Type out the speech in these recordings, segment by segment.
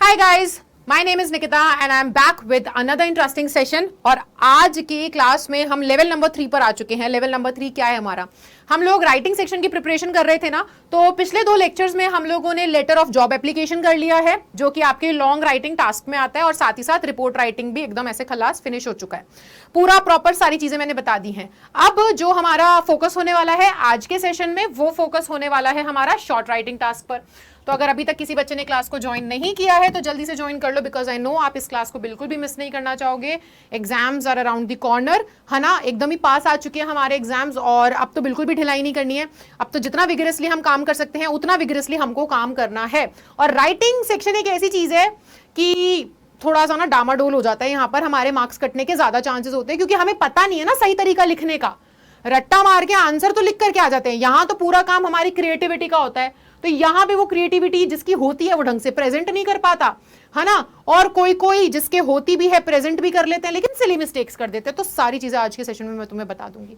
Hi guys, my name is Nikita and I am back with another interesting session. और आज की class में हम लेवल नंबर 3 पर आ चुके हैं। लेवल नंबर 3 क्या है हमारा? हम लोग राइटिंग सेक्शन की प्रिपरेशन कर रहे थे ना, तो पिछले 2 लेक्चर्स में हम लोगों ने लेटर ऑफ जॉब एप्लीकेशन कर लिया है, जो कि आपके लॉन्ग राइटिंग टास्क में आता है, और साथ ही साथ रिपोर्ट राइटिंग भी एकदम ऐसे खलास फिनिश हो चुका है। पूरा प्रॉपर सारी चीजें मैंने बता दी हैं। अब जो हमारा फोकस होने वाला है आज के सेशन में, वो फोकस होने वाला है हमारा शॉर्ट राइटिंग टास्क पर। तो अगर अभी तक किसी बच्चे ने क्लास को ज्वाइन नहीं किया है तो जल्दी से ज्वाइन कर लो, बिकॉज आई नो आप इस क्लास को बिल्कुल भी मिस नहीं करना चाहोगे। Exams are around the corner, है ना? एकदम ही पास आ चुके हैं हमारे एग्जाम्स, और अब तो बिल्कुल भी ढिलाई नहीं करनी है। अब तो जितना विगरसली हम काम कर सकते हैं उतना विगरसली हमको काम करना है। और राइटिंग सेक्शन एक ऐसी चीज है कि थोड़ा सा ना डामाडोल हो जाता है, यहाँ पर हमारे मार्क्स कटने के ज्यादा चांसेस होते हैं, क्योंकि हमें पता नहीं है ना सही तरीका लिखने का। रट्टा मार के आंसर तो लिख करके आ जाते हैं, यहाँ तो पूरा काम हमारी क्रिएटिविटी का होता है। तो यहाँ पे वो क्रिएटिविटी जिसकी होती है वो ढंग से प्रेजेंट नहीं कर पाता, है ना? और कोई कोई जिसके होती भी है प्रेजेंट भी कर लेते हैं, लेकिन सिली मिस्टेक्स कर देते हैं। तो सारी चीजें आज के सेशन में मैं तुम्हें बता दूंगी,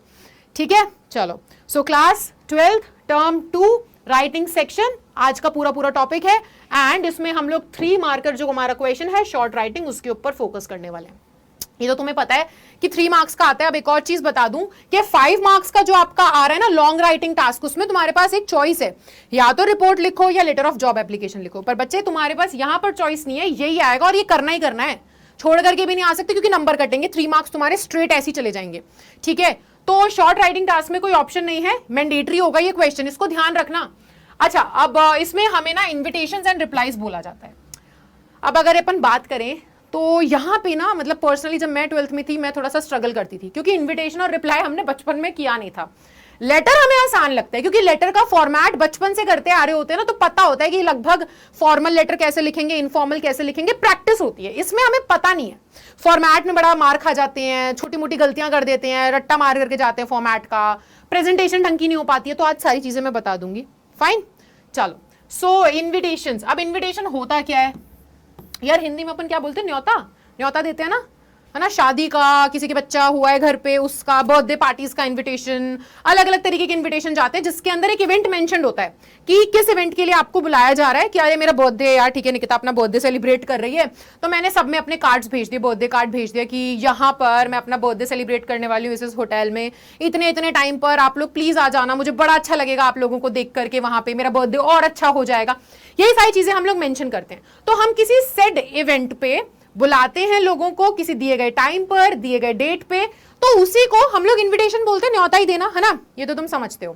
ठीक है? चलो, so class 12 term 2 writing section आज का पूरा टॉपिक है, एंड इसमें हम लोग 3 मार्कर जो हमारा क्वेश्चन है शॉर्ट राइटिंग, उसके ऊपर फोकस करने वाले हैं। ये तो तुम्हें पता है कि 3 मार्क्स का आता है। अब एक और चीज बता दूं कि 5 मार्क्स का जो आपका आ रहा है ना लॉन्ग राइटिंग टास्क, उसमें तुम्हारे पास एक चॉइस है, या तो रिपोर्ट लिखो या लेटर ऑफ जॉब एप्लीकेशन लिखो। पर बच्चे तुम्हारे पास यहां पर चॉइस नहीं है, यही आएगा और ये करना ही करना है, छोड़ करके भी नहीं आ सकते, क्योंकि नंबर कटेंगे। 3 मार्क्स तुम्हारे स्ट्रेट ऐसे चले जाएंगे, ठीक है? तो शॉर्ट राइटिंग टास्क में कोई ऑप्शन नहीं है, मैंडेटरी होगा ये क्वेश्चन, इसको ध्यान रखना। अच्छा, अब इसमें हमें ना इन्विटेशंस एंड रिप्लाईज बोला जाता है। अब अगर अपन बात करें तो यहाँ पे ना, मतलब पर्सनली जब मैं 12th में थी मैं थोड़ा सा स्ट्रगल करती थी, क्योंकि इनविटेशन और रिप्लाई हमने बचपन में किया नहीं था। लेटर हमें आसान लगता है, क्योंकि लेटर का फॉर्मेट बचपन से करते आ रहे होते हैं ना, तो पता होता है कि लगभग फॉर्मल लेटर कैसे लिखेंगे, इनफॉर्मल कैसे लिखेंगे, प्रैक्टिस होती है। इसमें हमें पता नहीं है, फॉर्मेट में बड़ा मार खा जाते हैं, छोटी मोटी गलतियां कर देते हैं, रट्टा मार करके जाते हैं फॉर्मेट का, प्रेजेंटेशन ढंग की नहीं हो पाती है। तो आज सारी चीजें मैं बता दूंगी, फाइन? चलो, सो इन्विटेशंस। अब इन्विटेशन होता क्या है यार? हिंदी में अपन क्या बोलते हैं? न्योता। न्योता देते हैं ना, है ना? शादी का, किसी के बच्चा हुआ है घर पे, उसका, बर्थडे पार्टीज का इनविटेशन, अलग अलग तरीके के इनविटेशन जाते हैं, जिसके अंदर एक इवेंट मेंशन्ड होता है कि किस इवेंट के लिए आपको बुलाया जा रहा है। कि अरे मेरा बर्थडे है यार, ठीक है, निकिता अपना बर्थडे सेलिब्रेट कर रही है, तो मैंने सब में अपने कार्ड्स भेज दिए, बर्थडे कार्ड भेज दिया कि यहाँ पर मैं अपना बर्थडे सेलिब्रेट करने वाली हूँ इस होटल में, इतने इतने टाइम पर आप लोग प्लीज आ जाना, मुझे बड़ा अच्छा लगेगा आप लोगों को देख करके, वहां पे मेरा बर्थडे और अच्छा हो जाएगा। यही सारी चीजें हम लोग मेंशन करते हैं। तो हम किसी सेड इवेंट पे बुलाते हैं लोगों को, किसी दिए गए टाइम पर, दिए गए डेट पे, तो उसी को हम लोग इनविटेशन बोलते हैं, न्योता ही देना, है ना? ये तो तुम समझते हो।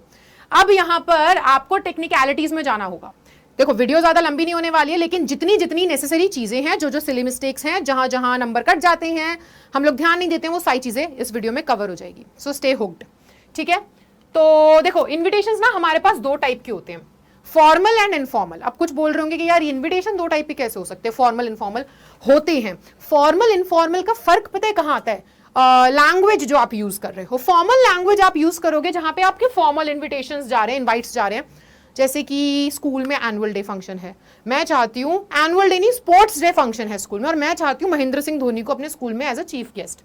अब यहां पर आपको टेक्निकलिटीज में जाना होगा। देखो, वीडियो ज्यादा लंबी नहीं होने वाली है, लेकिन जितनी जितनी नेसेसरी चीजें हैं, जो जो सिली मिस्टेक्स हैं, जहां जहां नंबर कट जाते हैं, हम लोग ध्यान नहीं देते हैं, वो सारी चीजें इस वीडियो में कवर हो जाएगी। सो स्टे हुक्ड, ठीक है? तो देखो, इन्विटेशंस ना हमारे पास 2 टाइप के होते हैं, फॉर्मल एंड इनफॉर्मल। अब कुछ बोल रहे होंगे कि यार इनविटेशन 2 टाइप के कैसे हो सकते हैं? फॉर्मल इनफॉर्मल होते हैं। फॉर्मल इनफॉर्मल का फर्क पता है कहां आता है? लैंग्वेज जो आप यूज कर रहे हो। फॉर्मल लैंग्वेज आप यूज करोगे जहां पे आपके फॉर्मल इन्विटेशंस जा रहे हैं, इनवाइट्स जा रहे हैं। जैसे कि स्कूल में एनुअल डे फंक्शन है, मैं चाहती हूँ, एनुअल डे नहीं, स्पोर्ट्स डे फंक्शन है स्कूल में, और मैं चाहती हूँ महेंद्र सिंह धोनी को अपने स्कूल में एज अ चीफ गेस्ट,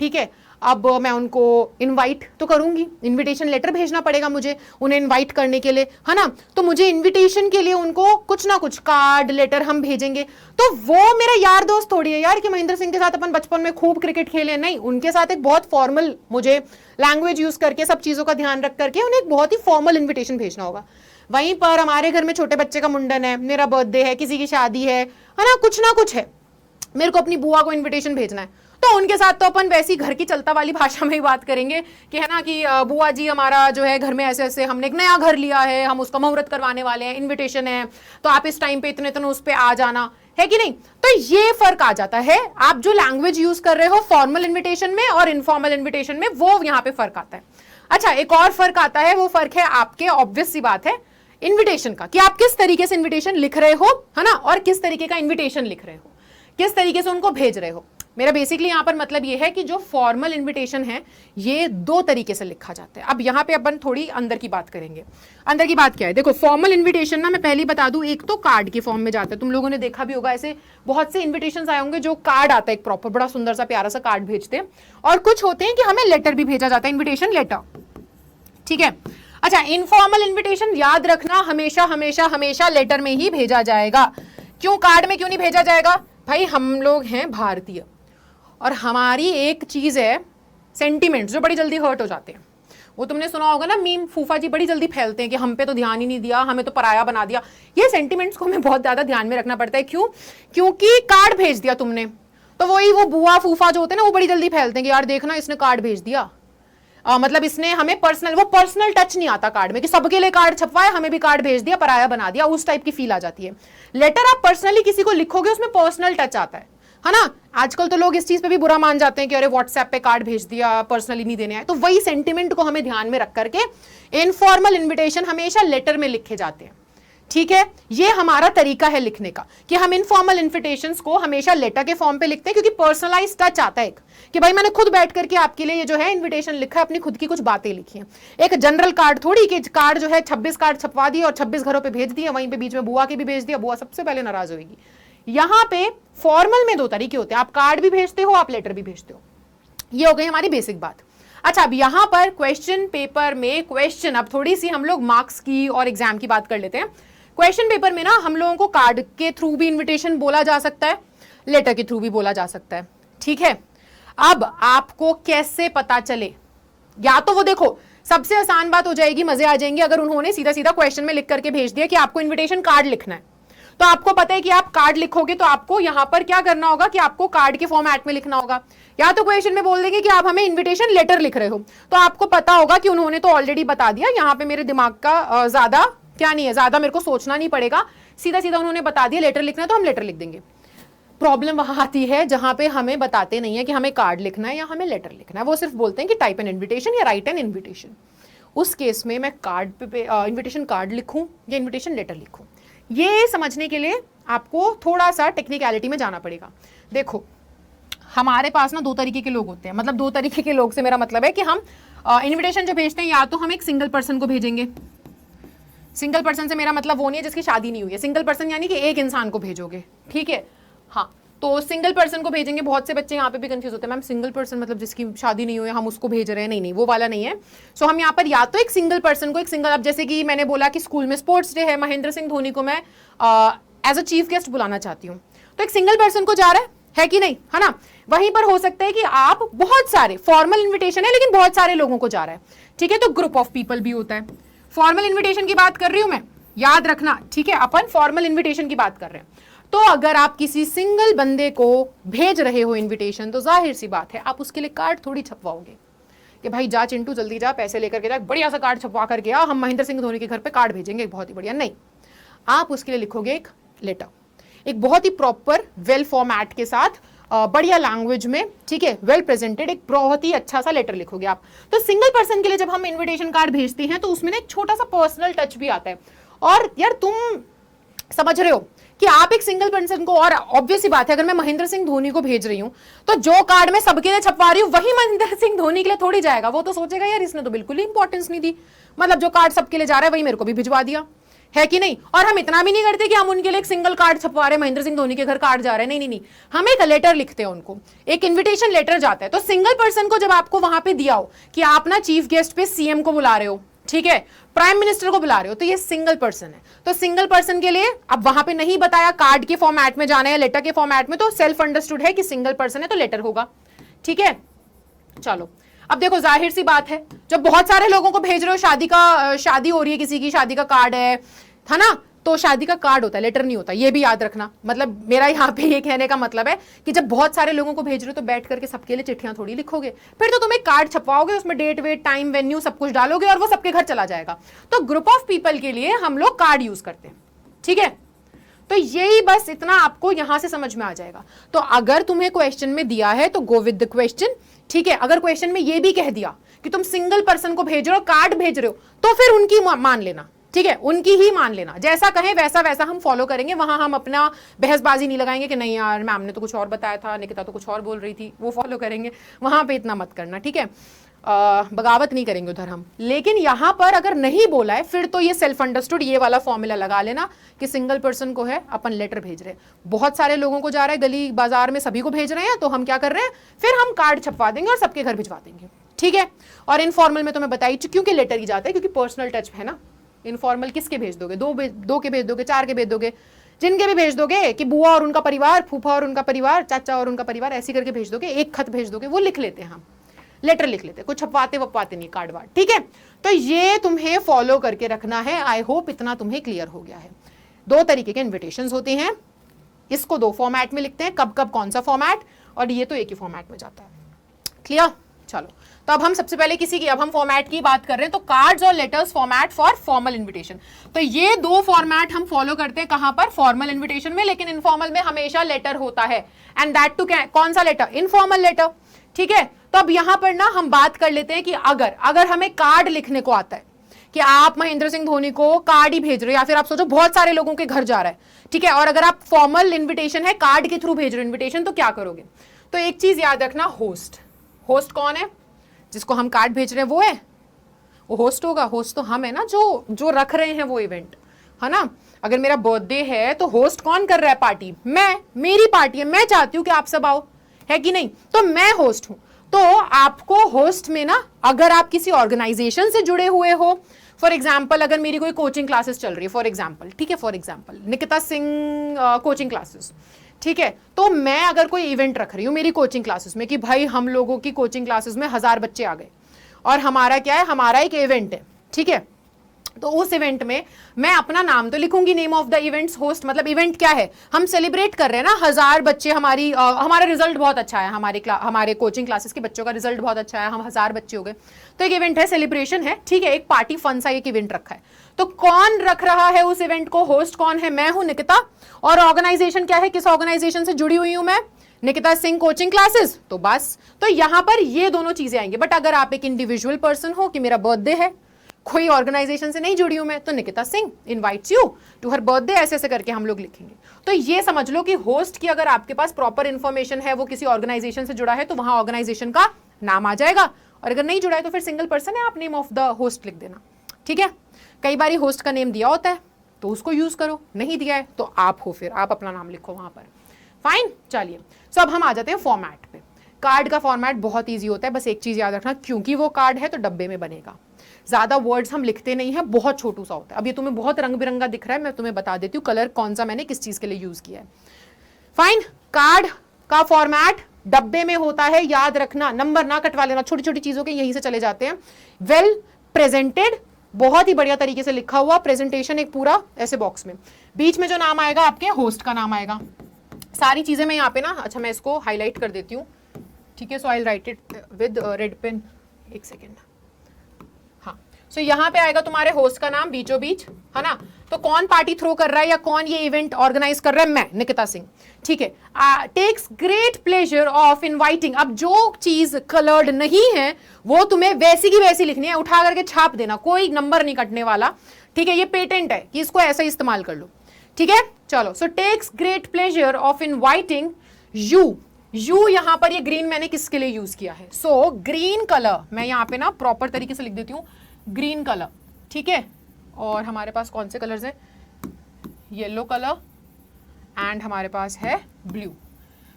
ठीक है? अब मैं उनको इनवाइट तो करूंगी, इनविटेशन लेटर भेजना पड़ेगा मुझे उन्हें इनवाइट करने के लिए, है ना? तो मुझे इनविटेशन के लिए उनको कुछ ना कुछ कार्ड, लेटर हम भेजेंगे। तो वो मेरा यार दोस्त थोड़ी है यार कि महेंद्र सिंह के साथ अपन बचपन में खूब क्रिकेट खेले, नहीं, उनके साथ एक बहुत फॉर्मल, मुझे लैंग्वेज यूज करके, सब चीजों का ध्यान रख करके उन्हें एक बहुत ही फॉर्मल इन्विटेशन भेजना होगा। वहीं पर हमारे घर में छोटे बच्चे का मुंडन है, मेरा बर्थडे है, किसी की शादी है ना कुछ है, मेरे को अपनी बुआ को इन्विटेशन भेजना है, तो उनके साथ तो अपन वैसी घर की चलता वाली भाषा में ही बात करेंगे कि, है ना, कि बुआ जी हमारा जो है घर में ऐसे ऐसे हमने एक नया घर लिया है, हम उसका मुहूर्त करवाने वाले हैं, इनविटेशन है, तो आप इस टाइम पे इतने उस पे आ जाना है कि नहीं? तो ये फर्क आ जाता है, आप जो लैंग्वेज यूज कर रहे हो फॉर्मल इन्विटेशन में और इनफॉर्मल इन्विटेशन में, वो यहाँ पे फर्क आता है। अच्छा, एक और फर्क आता है, वो फर्क है आपके, ऑब्वियस सी बात है, इन्विटेशन का, कि आप किस तरीके से इन्विटेशन लिख रहे हो, है ना, और किस तरीके का इन्विटेशन लिख रहे हो, किस तरीके से उनको भेज रहे हो। मेरा बेसिकली यहां पर मतलब ये है कि जो फॉर्मल इन्विटेशन है ये 2 तरीके से लिखा जाता है। अब यहां पे अपन थोड़ी अंदर की बात करेंगे। अंदर की बात क्या है? देखो, फॉर्मल इन्विटेशन ना मैं पहले बता दूं, एक तो कार्ड के फॉर्म में जाता है, तुम लोगों ने देखा भी होगा, ऐसे बहुत से इन्विटेशंस आए होंगे जो कार्ड आता है, एक प्रॉपर बड़ा सुंदर सा प्यारा सा कार्ड भेजते हैं, और कुछ होते हैं कि हमें लेटर भी भेजा जाता है, इन्विटेशन लेटर, ठीक है? अच्छा, इनफॉर्मल इन्विटेशन याद रखना, हमेशा हमेशा हमेशा लेटर में ही भेजा जाएगा। क्यों कार्ड में क्यों नहीं भेजा जाएगा? भाई हम लोग हैं भारतीय और हमारी एक चीज है सेंटिमेंट्स जो बड़ी जल्दी हर्ट हो जाते हैं। वो तुमने सुना होगा ना, मीम फूफा जी बड़ी जल्दी फैलते हैं कि हम पे तो ध्यान ही नहीं दिया, हमें तो पराया बना दिया। ये सेंटिमेंट्स को हमें बहुत ज्यादा ध्यान में रखना पड़ता है। क्यों? क्योंकि कार्ड भेज दिया तुमने, तो वही वो बुआ फूफा जो होते हैं ना, वो बड़ी जल्दी फैलते हैं कि यार देखना इसने कार्ड भेज दिया, मतलब इसने हमें पर्सनल, वो पर्सनल टच नहीं आता कार्ड में कि सबके लिए कार्ड छपवाए, हमें भी कार्ड भेज दिया, पराया बना दिया, उस टाइप की फील आ जाती है। लेटर आप पर्सनली किसी को लिखोगे उसमें पर्सनल टच आता है ना। आजकल तो लोग इस चीज पे भी बुरा मान जाते हैं कि अरे व्हाट्सएप पे कार्ड भेज दिया, पर्सनली नहीं देने आए। तो वही सेंटिमेंट को हमें ध्यान में रख करके इनफॉर्मल इन्विटेशन हमेशा लेटर में लिखे जाते हैं, ठीक है। ये हमारा तरीका है लिखने का कि हम इनफॉर्मल इन्विटेशंस को हमेशा लेटर के फॉर्म पे लिखते हैं, क्योंकि पर्सनलाइज टच आता है कि भाई मैंने खुद बैठ करके आपके लिए ये जो है इन्विटेशन लिखा है, अपनी खुद की कुछ बातें लिखी हैं। एक जनरल कार्ड थोड़ी कि कार्ड जो है 26 कार्ड छपवा दिए और 26 घरों पे भेज दिए, वहीं पे बीच में बुआ के भी भेज दिया, बुआ सबसे पहले नाराज होगी। यहाँ पे फॉर्मल में दो तरीके होते हैं, आप कार्ड भी भेजते हो, आप लेटर भी भेजते हो। ये हो गई हमारी बेसिक बात। अच्छा, अब यहाँ पर क्वेश्चन पेपर में क्वेश्चन, अब थोड़ी सी हम लोग मार्क्स की और एग्जाम की बात कर लेते हैं। क्वेश्चन पेपर में ना हम लोगों को कार्ड के थ्रू भी इनविटेशन बोला जा सकता है, लेटर के थ्रू भी बोला जा सकता है, ठीक है। अब आपको कैसे पता चले? या तो वो देखो, सबसे आसान बात हो जाएगी, मजे आ जाएंगे अगर उन्होंने सीधा सीधा क्वेश्चन में लिख करके भेज दिया कि आपको इनविटेशन कार्ड लिखना है। तो आपको पता है कि आप कार्ड लिखोगे तो आपको यहां पर क्या करना होगा कि आपको कार्ड के फॉर्मेट में लिखना होगा। या तो क्वेश्चन में बोल देंगे कि आप हमें इनविटेशन लेटर लिख रहे हो, तो आपको पता होगा कि उन्होंने तो ऑलरेडी बता दिया, यहाँ पे मेरे दिमाग का ज्यादा क्या नहीं है, ज्यादा मेरे को सोचना नहीं पड़ेगा, सीधा सीधा उन्होंने बता दिया लेटर लिखना है तो हम लेटर लिख देंगे। प्रॉब्लम वहां आती है जहां पे हमें बताते नहीं है कि हमें कार्ड लिखना है या हमें लेटर लिखना है, वो सिर्फ बोलते हैं कि टाइप एन इन्विटेशन या राइट एन इन्विटेशन। उस केस में मैं कार्ड पे इन्विटेशन कार्ड लिखूं या इन्विटेशन लेटर लिखूं, ये समझने के लिए आपको थोड़ा सा टेक्निकलिटी में जाना पड़ेगा। देखो, हमारे पास ना दो तरीके के लोग होते हैं, मतलब दो तरीके के लोग से मेरा मतलब है कि हम इनविटेशन जो भेजते हैं, या तो हम एक सिंगल पर्सन को भेजेंगे। सिंगल पर्सन से मेरा मतलब वो नहीं है जिसकी शादी नहीं हुई है, सिंगल पर्सन यानी कि एक इंसान को भेजोगे, ठीक है। हाँ, तो सिंगल पर्सन को भेजेंगे। बहुत से बच्चे यहाँ पे भी कंफ्यूज होते हैं, मैम सिंगल पर्सन मतलब जिसकी शादी नहीं हुई है हम उसको भेज रहे हैं। नहीं, वो वाला नहीं है। सो हम यहाँ पर या तो एक सिंगल पर्सन को, एक सिंगल, अब जैसे कि मैंने बोला कि स्कूल में स्पोर्ट्स डे है, महेंद्र सिंह धोनी को मैं एज अ चीफ गेस्ट बुलाना चाहती हूँ, तो एक सिंगल पर्सन को जा रहा है कि नहीं, है ना। वहीं पर हो सकता है कि आप बहुत सारे, फॉर्मल इन्विटेशन है लेकिन बहुत सारे लोगों को जा रहा है, ठीक है, तो ग्रुप ऑफ पीपल भी होता है। फॉर्मल इन्विटेशन की बात कर रही हूं मैं, याद रखना, ठीक है, अपन फॉर्मल इन्विटेशन की बात कर रहे हैं। तो अगर आप किसी सिंगल बंदे को भेज रहे हो इन्विटेशन, तो जाहिर सी बात है आप उसके लिए कार्ड थोड़ी छपवाओगे कि भाई जा चिंटू जल्दी जा, पैसे लेकर के जा, बढ़िया सा कार्ड छपवा करके आ, हम महेंद्र सिंह धोनी के घर पे कार्ड भेजेंगे, बहुत ही बढ़िया। नहीं, आप उसके लिए लिखोगे एक लेटर, एक बहुत ही प्रॉपर वेल फॉर्मेट के साथ, बढ़िया लैंग्वेज में, ठीक है, वेल प्रेजेंटेड, एक बहुत ही अच्छा सा लेटर लिखोगे आप। तो सिंगल पर्सन के लिए जब हम इन्विटेशन कार्ड भेजते हैं तो उसमें एक छोटा सा पर्सनल टच भी आता है। और यार तुम समझ रहे हो कि आप एक सिंगल पर्सन को, और ऑब्वियस सी बात है अगर मैं महेंद्र सिंह धोनी को भेज रही हूं तो जो कार्ड मैं सबके लिए छपवा रही हूं वही महेंद्र सिंह धोनी के लिए थोड़ी जाएगा। वो तो सोचेगा यार इसने तो बिल्कुल ही इंपॉर्टेंस नहीं दी, मतलब जो कार्ड सबके लिए जा रहा है वही मेरे को भी भिजवा दिया, है कि नहीं। और हम इतना भी नहीं करते कि हम उनके लिए एक सिंगल कार्ड छपवा रहे हैं, महेंद्र सिंह धोनी के घर कार्ड जा रहे हैं, नहीं, हम एक लेटर लिखते हैं उनको, एक इन्विटेशन लेटर जाता है। तो सिंगल पर्सन को जब आपको वहां पे दिया हो कि आप ना चीफ गेस्ट पे सीएम को बुला रहे हो, ठीक है, प्राइम मिनिस्टर को बुला रहे हो, तो ये सिंगल पर्सन है। तो सिंगल पर्सन के लिए अब वहां पे नहीं बताया कार्ड के फॉर्मेट में जाना है या लेटर के फॉर्मेट में, तो सेल्फ अंडरस्टूड है कि सिंगल पर्सन है तो लेटर होगा, ठीक है। चलो, अब देखो जाहिर सी बात है, जब बहुत सारे लोगों को भेज रहे हो, शादी हो रही है, किसी की शादी का कार्ड है ना, तो शादी का कार्ड होता है, लेटर नहीं होता, ये भी याद रखना। मतलब मेरा यहाँ पे ये कहने का मतलब है कि जब बहुत सारे लोगों को भेज रहे हो तो बैठ करके सबके लिए चिट्ठियां थोड़ी लिखोगे, फिर तो तुम एक कार्ड छपवाओगे, उसमें डेट वेट टाइम वेन्यू सब कुछ डालोगे और वो सबके घर चला जाएगा। तो ग्रुप ऑफ पीपल के लिए हम लोग कार्ड यूज करते हैं, ठीक है। तो यही बस इतना आपको यहां से समझ में आ जाएगा। तो अगर तुम्हें क्वेश्चन में दिया है तो गो विद द क्वेश्चन, ठीक है। अगर क्वेश्चन में ये भी कह दिया कि तुम सिंगल पर्सन को भेज रहे हो, कार्ड भेज रहे हो, तो फिर उनकी मान लेना, ठीक है, उनकी ही मान लेना, जैसा कहें वैसा हम फॉलो करेंगे। वहां हम अपना बहसबाजी नहीं लगाएंगे कि नहीं यार मैम ने तो कुछ और बताया था, निकिता तो कुछ और बोल रही थी, वो फॉलो करेंगे। वहां पे इतना मत करना, ठीक है, बगावत नहीं करेंगे उधर हम। लेकिन यहां पर अगर नहीं बोला है फिर तो ये सेल्फ अंडरस्टूड, ये वाला फॉर्मूला लगा लेना कि सिंगल पर्सन को है अपन लेटर भेज रहे हैं, बहुत सारे लोगों को जा रहा है, गली बाजार में सभी को भेज रहे हैं, तो हम क्या कर रहे हैं, फिर हम कार्ड छपवा देंगे और सबके घर भिजवा देंगे, ठीक है। और इनफॉर्मल में तो मैं बताई क्योंकि लेटर ही जाता है, क्योंकि पर्सनल टच है ना। इनफॉर्मल किसके भेज दोगे, दो के भेज दोगे, चार के भेज दोगे, जिनके भी भेज दोगे कि बुआ और उनका परिवार, फूफा और उनका परिवार, चाचा और उनका परिवार, ऐसी करके भेज दोगे, एक खत भेज दोगे, वो लिख लेते हैं हम, लेटर लिख लेते हैं, कुछ छपवाते नहीं कार्ड वार्ड, ठीक है। तो ये तुम्हें फॉलो करके रखना है। आई होप इतना तुम्हें क्लियर हो गया है। 2 तरीके के इन्विटेशंस होते हैं, इसको 2 फॉर्मेट में लिखते हैं, कब कब कौन सा फॉर्मेट, और ये तो एक ही फॉर्मेट में जाता है। क्लियर? चलो, तो अब हम सबसे पहले अब हम फॉर्मेट की बात कर रहे हैं, तो कार्ड्स और letters format for formal invitation. तो ये 2 फॉर्मेट हम फॉलो करते हैं, कहां पर? फॉर्मल इन्विटेशन में, लेकिन इनफॉर्मल में हमेशा लेटर होता है, एंड दैट टू कौन सा लेटर? इनफॉर्मल लेटर, ठीक है। तो अब यहां पर ना हम बात कर लेते हैं कि अगर हमें कार्ड लिखने को आता है, कि आप महेंद्र सिंह धोनी को कार्ड ही भेज रहे हो, या फिर आप सोचो बहुत सारे लोगों के घर जा रहा है, ठीक है, और अगर आप फॉर्मल इन्विटेशन है, कार्ड के थ्रू भेज रहे हो इन्विटेशन, तो क्या करोगे? तो एक चीज याद रखना, होस्ट कौन है? जिसको हम कार्ड भेज रहे हैं वो है, वो होस्ट होगा। होस्ट तो हम है ना, जो रख रहे हैं वो इवेंट, है ना। अगर मेरा बर्थडे है तो होस्ट कौन कर रहा है पार्टी? मैं, मेरी पार्टी है, मैं चाहती हूं कि आप सब आओ, है कि नहीं, तो मैं होस्ट हूं। तो आपको होस्ट में ना, अगर आप किसी ऑर्गेनाइजेशन से जुड़े हुए हो, फॉर एग्जाम्पल अगर मेरी कोई कोचिंग क्लासेस चल रही है, फॉर एग्जाम्पल, ठीक है, for example Nikita Singh coaching classes, ठीक है, तो मैं अगर कोई इवेंट रख रही हूँ मेरी कोचिंग क्लासेस में कि भाई हम लोगों की कोचिंग क्लासेस में 1000 बच्चे आ गए, और हमारा क्या है, हमारा एक इवेंट है, ठीक है, तो उस इवेंट में मैं अपना नाम तो लिखूंगी, name of the events host, मतलब इवेंट क्या है, हम सेलिब्रेट कर रहे हैं ना, 1000 बच्चे, हमारा रिजल्ट बहुत अच्छा है, हमारे कोचिंग क्लासेस के बच्चों का रिजल्ट बहुत अच्छा है, हम 1000 बच्चे हो गए, तो एक इवेंट है, सेलिब्रेशन है, ठीक है, एक पार्टी फन सा एक इवेंट रखा है। तो कौन रख रहा है उस इवेंट को? होस्ट कौन है? मैं हूं, निकिता। और ऑर्गेनाइजेशन क्या है? किस ऑर्गेनाइजेशन से जुड़ी हुई हूं मैं? Nikita Singh coaching classes. तो बस, तो यहां पर ये दोनों चीजें आएंगी। बट अगर आप एक इंडिविजुअल पर्सन हो कि मेरा बर्थडे है, कोई ऑर्गेनाइजेशन से नहीं जुड़ी हूं मैं, तो Nikita Singh invites you to her birthday, ऐसे ऐसे करके हम लोग लिखेंगे। तो ये समझ लो कि होस्ट की अगर आपके पास प्रॉपर इंफॉर्मेशन है, वो किसी ऑर्गेनाइजेशन से जुड़ा है, तो वहां ऑर्गेनाइजेशन का नाम आ जाएगा, और अगर नहीं जुड़ा है तो फिर सिंगल पर्सन है, आप नेम ऑफ द होस्ट लिख देना, ठीक है। कई बार होस्ट का नेम दिया होता है तो उसको यूज करो, नहीं दिया है तो आप हो, फिर आप अपना नाम लिखो वहां पर, फाइन। चलिए, सो अब हम आ जाते हैं फॉर्मेट पे। कार्ड का फॉर्मेट बहुत ईजी होता है, बस एक चीज याद रखना, क्योंकि वो कार्ड है तो डब्बे में बनेगा, ज्यादा वर्ड्स हम लिखते नहीं है, बहुत छोटू सा होता है। अब ये तुम्हें बहुत रंग बिरंगा दिख रहा है, मैं तुम्हें बता देती हूँ कलर कौन सा मैंने किस चीज के लिए यूज किया है। फाइन, कार्ड का फॉर्मेट डब्बे में होता है, याद रखना, नंबर ना कटवा लेना, छोटी छोटी चीजों के यहीं से चले जाते हैं। वेल प्रेजेंटेड, बहुत ही बढ़िया तरीके से लिखा हुआ प्रेजेंटेशन, एक पूरा ऐसे बॉक्स में, बीच में जो नाम आएगा आपके होस्ट का नाम आएगा। सारी चीजें मैं यहाँ पे ना, अच्छा मैं इसको हाईलाइट कर देती हूँ, ठीक है, so I write it with red pen, एक सेकेंड, हाँ। सो यहाँ पे आएगा तुम्हारे होस्ट का नाम बीचों बीच, है ना। तो कौन पार्टी थ्रो कर रहा है या कौन ये इवेंट ऑर्गेनाइज कर रहा है? मैं, निकिता सिंह, ठीक है। Takes great pleasure of inviting, अब जो चीज कलर्ड नहीं है वो तुम्हें वैसी की वैसी लिखनी है, उठा करके छाप देना, कोई नंबर नहीं कटने वाला, ठीक है, ये पेटेंट है कि इसको ऐसा इस्तेमाल कर लो, ठीक है। चलो, so takes great pleasure of inviting you यहां पर ये ग्रीन मैंने किसके लिए यूज किया है? सो ग्रीन कलर मैं यहां पे ना प्रॉपर तरीके से लिख देती हूँ, ग्रीन कलर, ठीक है। और हमारे पास कौन से कलर्स हैं? येलो कलर एंड हमारे पास है ब्लू।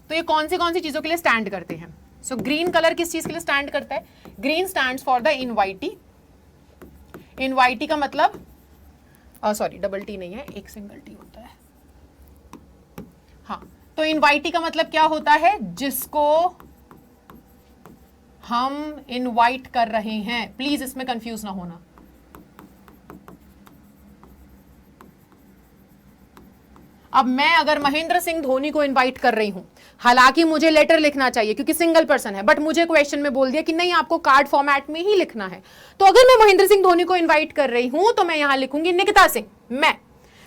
तो ये कौन सी चीजों के लिए स्टैंड करते हैं? सो ग्रीन कलर किस चीज के लिए स्टैंड करता है? Green stands for the invitee. Invitee का मतलब, सॉरी डबल टी नहीं है, एक सिंगल टी होता है, हाँ। तो इनवाइटी का मतलब क्या होता है? जिसको हम इनवाइट कर रहे हैं, प्लीज इसमें कंफ्यूज ना होना। अब मैं अगर महेंद्र सिंह धोनी को इनवाइट कर रही हूं, हालांकि मुझे लेटर लिखना चाहिए क्योंकि सिंगल पर्सन है, बट मुझे क्वेश्चन में बोल दिया कि नहीं आपको कार्ड फॉर्मेट में ही लिखना है, तो अगर मैं महेंद्र सिंह धोनी को इनवाइट कर रही हूं तो मैं यहां लिखूंगी निकिता सिंह, मैं,